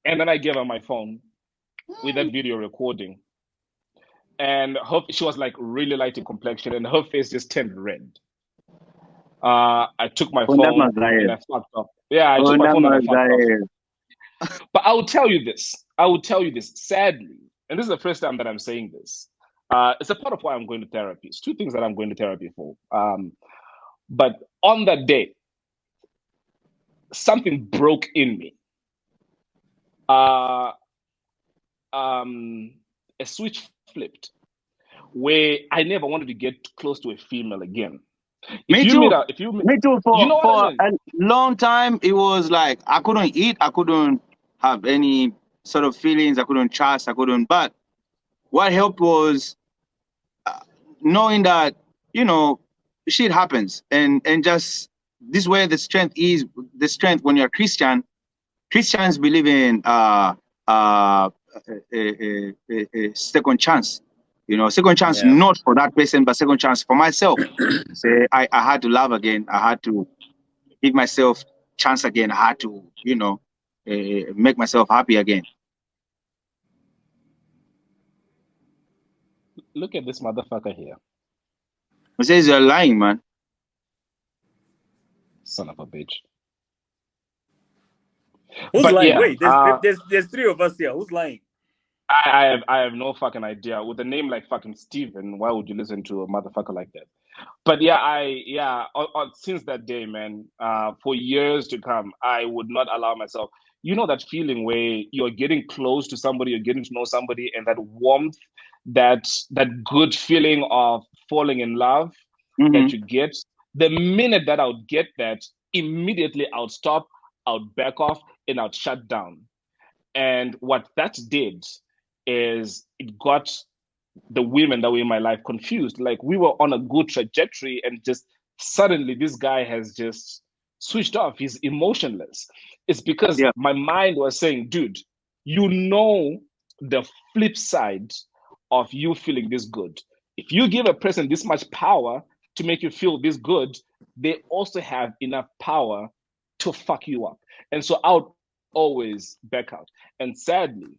and then I gave her my phone with that video recording. And she was like really light in complexion, and her face just turned red. I took my phone and I fucked up. Yeah, I took my phone and I fucked up. But I will tell you this. Sadly, and this is the first time that I'm saying this. It's a part of why I'm going to therapy. It's two things that I'm going to therapy for. But on that day, something broke in me. A switch flipped where I never wanted to get close to a female again. Me too. For a long time, it was like I couldn't eat. I couldn't have any sort of feelings. I couldn't trust. But what helped was knowing that, you know, shit happens. And just this way, the strength when you're Christian. Christians believe in a second chance. You know, second chance, not for that person, but second chance for myself. Say, I had to love again. I had to give myself chance again. I had to, you know, make myself happy again. Look at this motherfucker here. It says you're lying, man. Son of a bitch. Who's But lying? yeah, Wait, there's three of us here. Who's lying? I have no fucking idea. With a name like fucking Steven, why would you listen to a motherfucker like that? But yeah, since that day, man, for years to come, I would not allow myself. You know that feeling where you're getting close to somebody, you're getting to know somebody, and that warmth, that good feeling of falling in love that you get. The minute that I would get that, immediately I would stop, I would back off, and I would shut down. And what that did is it got the women that were in my life confused. Like, we were on a good trajectory, and just suddenly this guy has just switched off. He's emotionless. It's because my mind was saying, dude, you know the flip side of you feeling this good. If you give a person this much power to make you feel this good, they also have enough power to fuck you up. And so I would always back out. And sadly,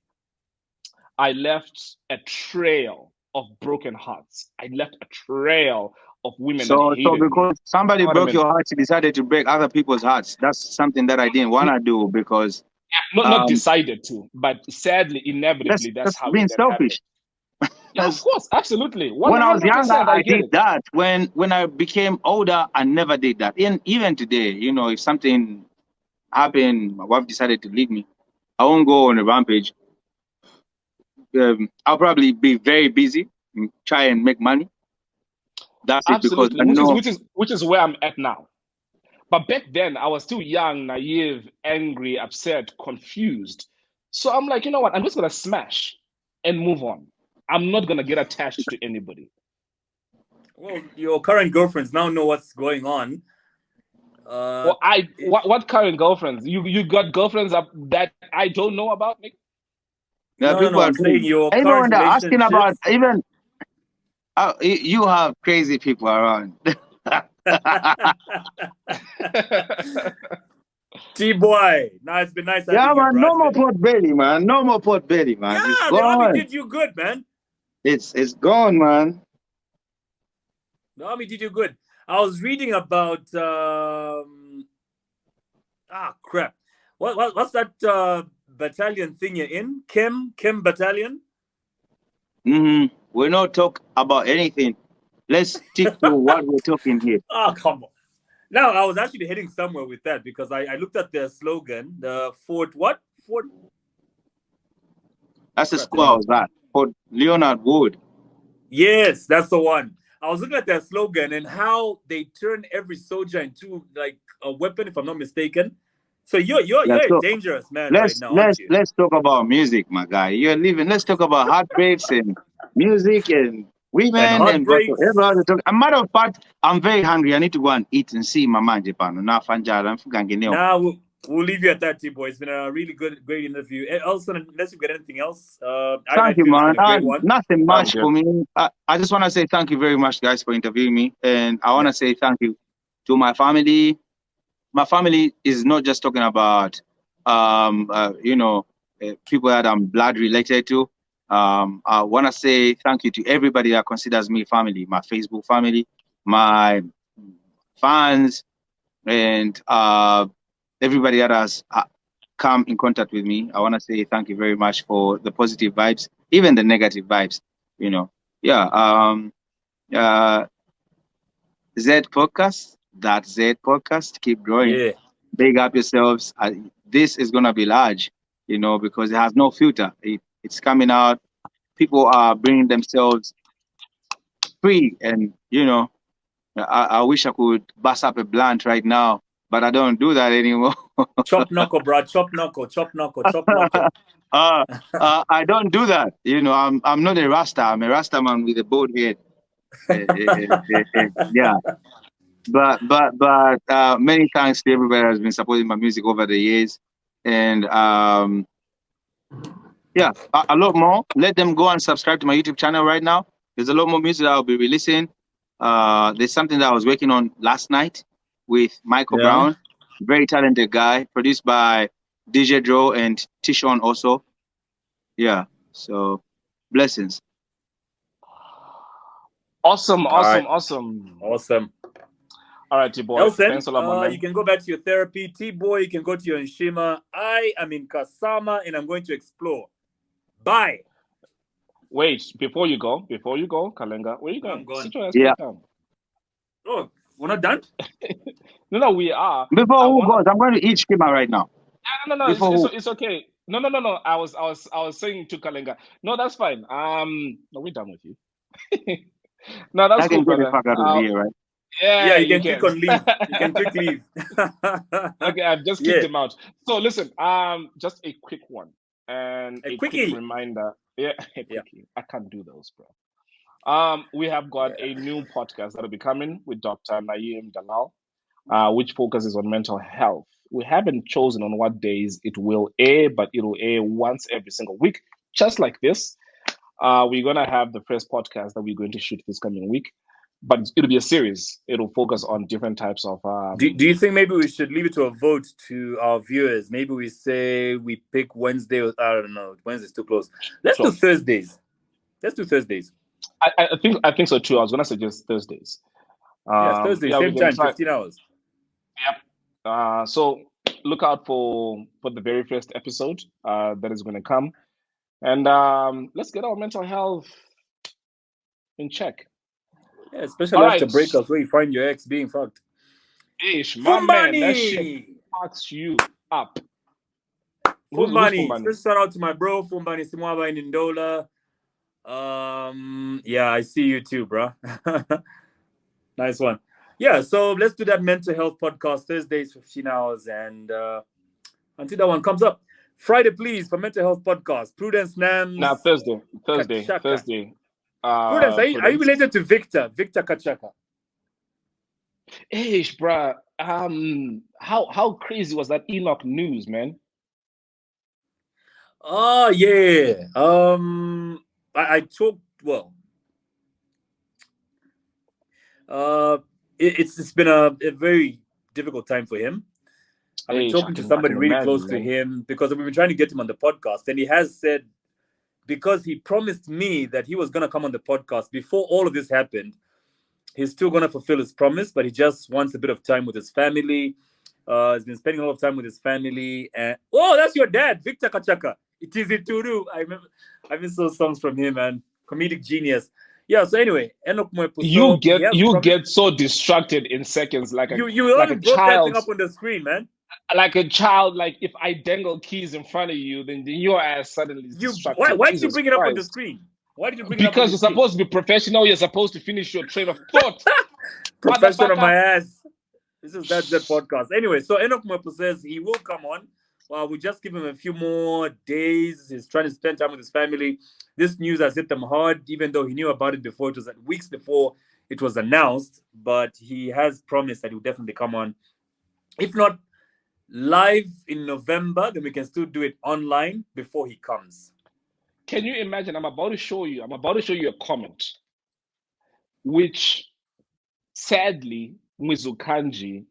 I left a trail of broken hearts. I left a trail of women that hated me. Because somebody broke your heart, you decided to break other people's hearts. That's something that I didn't want to do because... Not decided to, but sadly, inevitably, that's how being it selfish. Yeah, of course, absolutely. 100%, when I was younger, I did it. that. When I became older, I never did that. Even today, you know, if something happened, my wife decided to leave me, I won't go on a rampage. I'll probably be very busy, try and make money. That's absolutely. It, because I know... which is where I'm at now. But back then, I was still young, naive, angry, upset, confused. So I'm like, you know what? I'm just gonna smash and move on. I'm not gonna get attached to anybody. Well, your current girlfriends now know what's going on. What current girlfriends? You got girlfriends that I don't know about, Nick? No, I'm saying your even current when they're asking about relationships. You have crazy people around. Tbwoy, now it's been nice having you, man. bro. No more pot belly, man. No more pot belly, man. Yeah, it's the gone. army did you good, man. It's gone, man. The army did you good. I was reading about crap. What's that battalion thing you're in? Chem battalion? We're not talk about anything. Let's stick to what we're talking here. Oh, come on. Now, I was actually heading somewhere with that because I looked at their slogan, the Fort what? Fort... That's the squad, was that? Fort Leonard Wood. Yes, that's the one. I was looking at their slogan and how they turn every soldier into like a weapon, if I'm not mistaken. So you're a dangerous man right now, aren't you? Let's talk about music, my guy. You're living. Let's talk about heartbreaks and music and women and whatever. A matter of fact, I'm very hungry. I need to go and eat and see my man Japan. Now we'll leave you at that, Tbwoy. It's been a really great interview. Also, unless you've got anything else, thank you, man. Nothing much for me. I just want to say thank you very much, guys, for interviewing me, and I want to say thank you to my family. My family is not just talking about people that I'm blood related to. I want to say thank you to everybody that considers me family, my Facebook family, my fans, and everybody that has come in contact with me. I want to say thank you very much for the positive vibes, even the negative vibes, you know. Zed Podcast, Zed Podcast, keep growing. Yeah. Big up yourselves. This is going to be large, you know, because it has no filter. It's coming out. People are bringing themselves free, and you know, I wish I could bust up a blunt right now, but I don't do that anymore. Chop knuckle, bro. Chop knuckle. I don't do that. You know, I'm not a Rasta. I'm a Rasta man with a bald head. Yeah. But many thanks to everybody who has been supporting my music over the years, and a lot more. Let them go and subscribe to my YouTube channel right now. There's a lot more music that I'll be releasing. There's something that I was working on last night with Michael Brown, very talented guy, produced by DJ Dro and Tishon also. Yeah, so blessings. Awesome. All right. Awesome. All right, Tbwoy. Elson, Thanks a lot, my man. you can go back to your therapy. Tbwoy, you can go to your Nshima. I am in Kasama and I'm going to explore. Bye. Wait, before you go, Kalenga, where you going? I'm going. Sit your ass Yeah. back down. Oh, we're not done? No, we are. Before who goes, I'm going to eat Shima right now. No, Before it's okay. No. I was saying to Kalenga. No, that's fine. No, we're done with you. No, that's I can cool, get the brother. fuck out of here, right? Yeah, you can click on leave. You can click leave. Okay, I've just kicked him out. So listen, just a quick one and a quick reminder. Yeah, a quickie. I can't do those, bro. We have got a new podcast that'll be coming with Dr. Naeem Dalal, which focuses on mental health. We haven't chosen on what days it will air, but it'll air once every single week, just like this. We're gonna have the first podcast that we're going to shoot this coming week, but it'll be a series. It'll focus on different types of. Do you think maybe we should leave it to a vote to our viewers? Maybe we say we pick Wednesday. I don't know. Wednesday's too close. Let's do Thursdays. I think so too. I was gonna suggest Thursdays. Thursdays, same time, 15 hours. Yep. So look out for the very first episode that is going to come, and let's get our mental health in check. Yeah, especially after breakups where you find your ex being fucked. Ish, my man, that shit fucks you up. Fumbani. Just shout out to my bro, Fumbani Simwaba in Ndola. Yeah, I see you too, bro. Nice one. Yeah, so let's do that mental health podcast Thursdays, 15 hours, and until that one comes up. Friday, please, for mental health podcast. Prudence Nams. Now Thursday. Prudence, are you related to Victor Kachaka? Ish, bruh. How crazy was that Enoch news, man? Oh yeah. I talked. Well, it's been a very difficult time for him. I've been talking to somebody really close to him because we've been trying to get him on the podcast, and he has said, because he promised me that he was going to come on the podcast before all of this happened, he's still going to fulfill his promise, but he just wants a bit of time with his family. He's been spending a lot of time with his family. And that's your dad, Victor Kachaka. It is Ituru. I saw songs from him, man. Comedic genius. Yeah, so anyway, Enoch Mwepuso, you get so distracted in seconds, like a like a child. That thing up on the screen, man. Like a child, like if I dangle keys in front of you, then your ass suddenly is distracted. Why did you bring it up on the screen? Why did you bring it up on the screen? Because you're supposed to be professional. You're supposed to finish your train of thought. Professional on my ass. This is Zed Podcast. Anyway, so Enoch Mwepu says he will come on. We just give him a few more days. He's trying to spend time with his family. This news has hit them hard, even though he knew about it before. It was weeks before it was announced, but he has promised that he'll definitely come on. If not live in November, then we can still do it online before he comes. Can you imagine? I'm about to show you a comment, which sadly Mwizukanji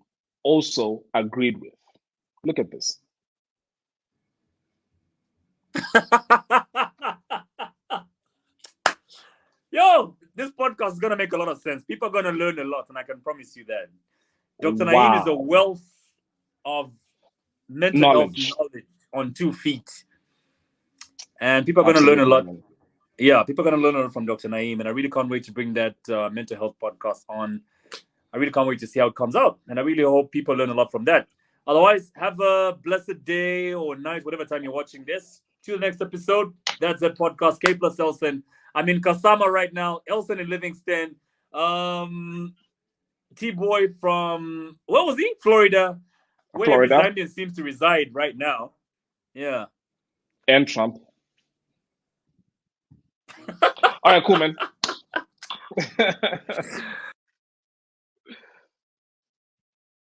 also agreed with. Look at this. Yo, this podcast is gonna make a lot of sense. People are gonna learn a lot, and I can promise you that. Dr. Naeem is a wealth of mental health knowledge on 2 feet, and people are gonna learn a lot. Yeah, people are gonna learn a lot from Dr. Naeem, and I really can't wait to bring that mental health podcast on. I really can't wait to see how it comes out, and I really hope people learn a lot from that. Otherwise, have a blessed day or night, whatever time you're watching this. Till the next episode, that's Zed Podcast, K plus Elson. I'm in Kasama right now, Elson in Livingston. Tbwoy from, where was he? Florida. Where the Zambian seems to reside right now. Yeah. And Trump. All right, cool, man.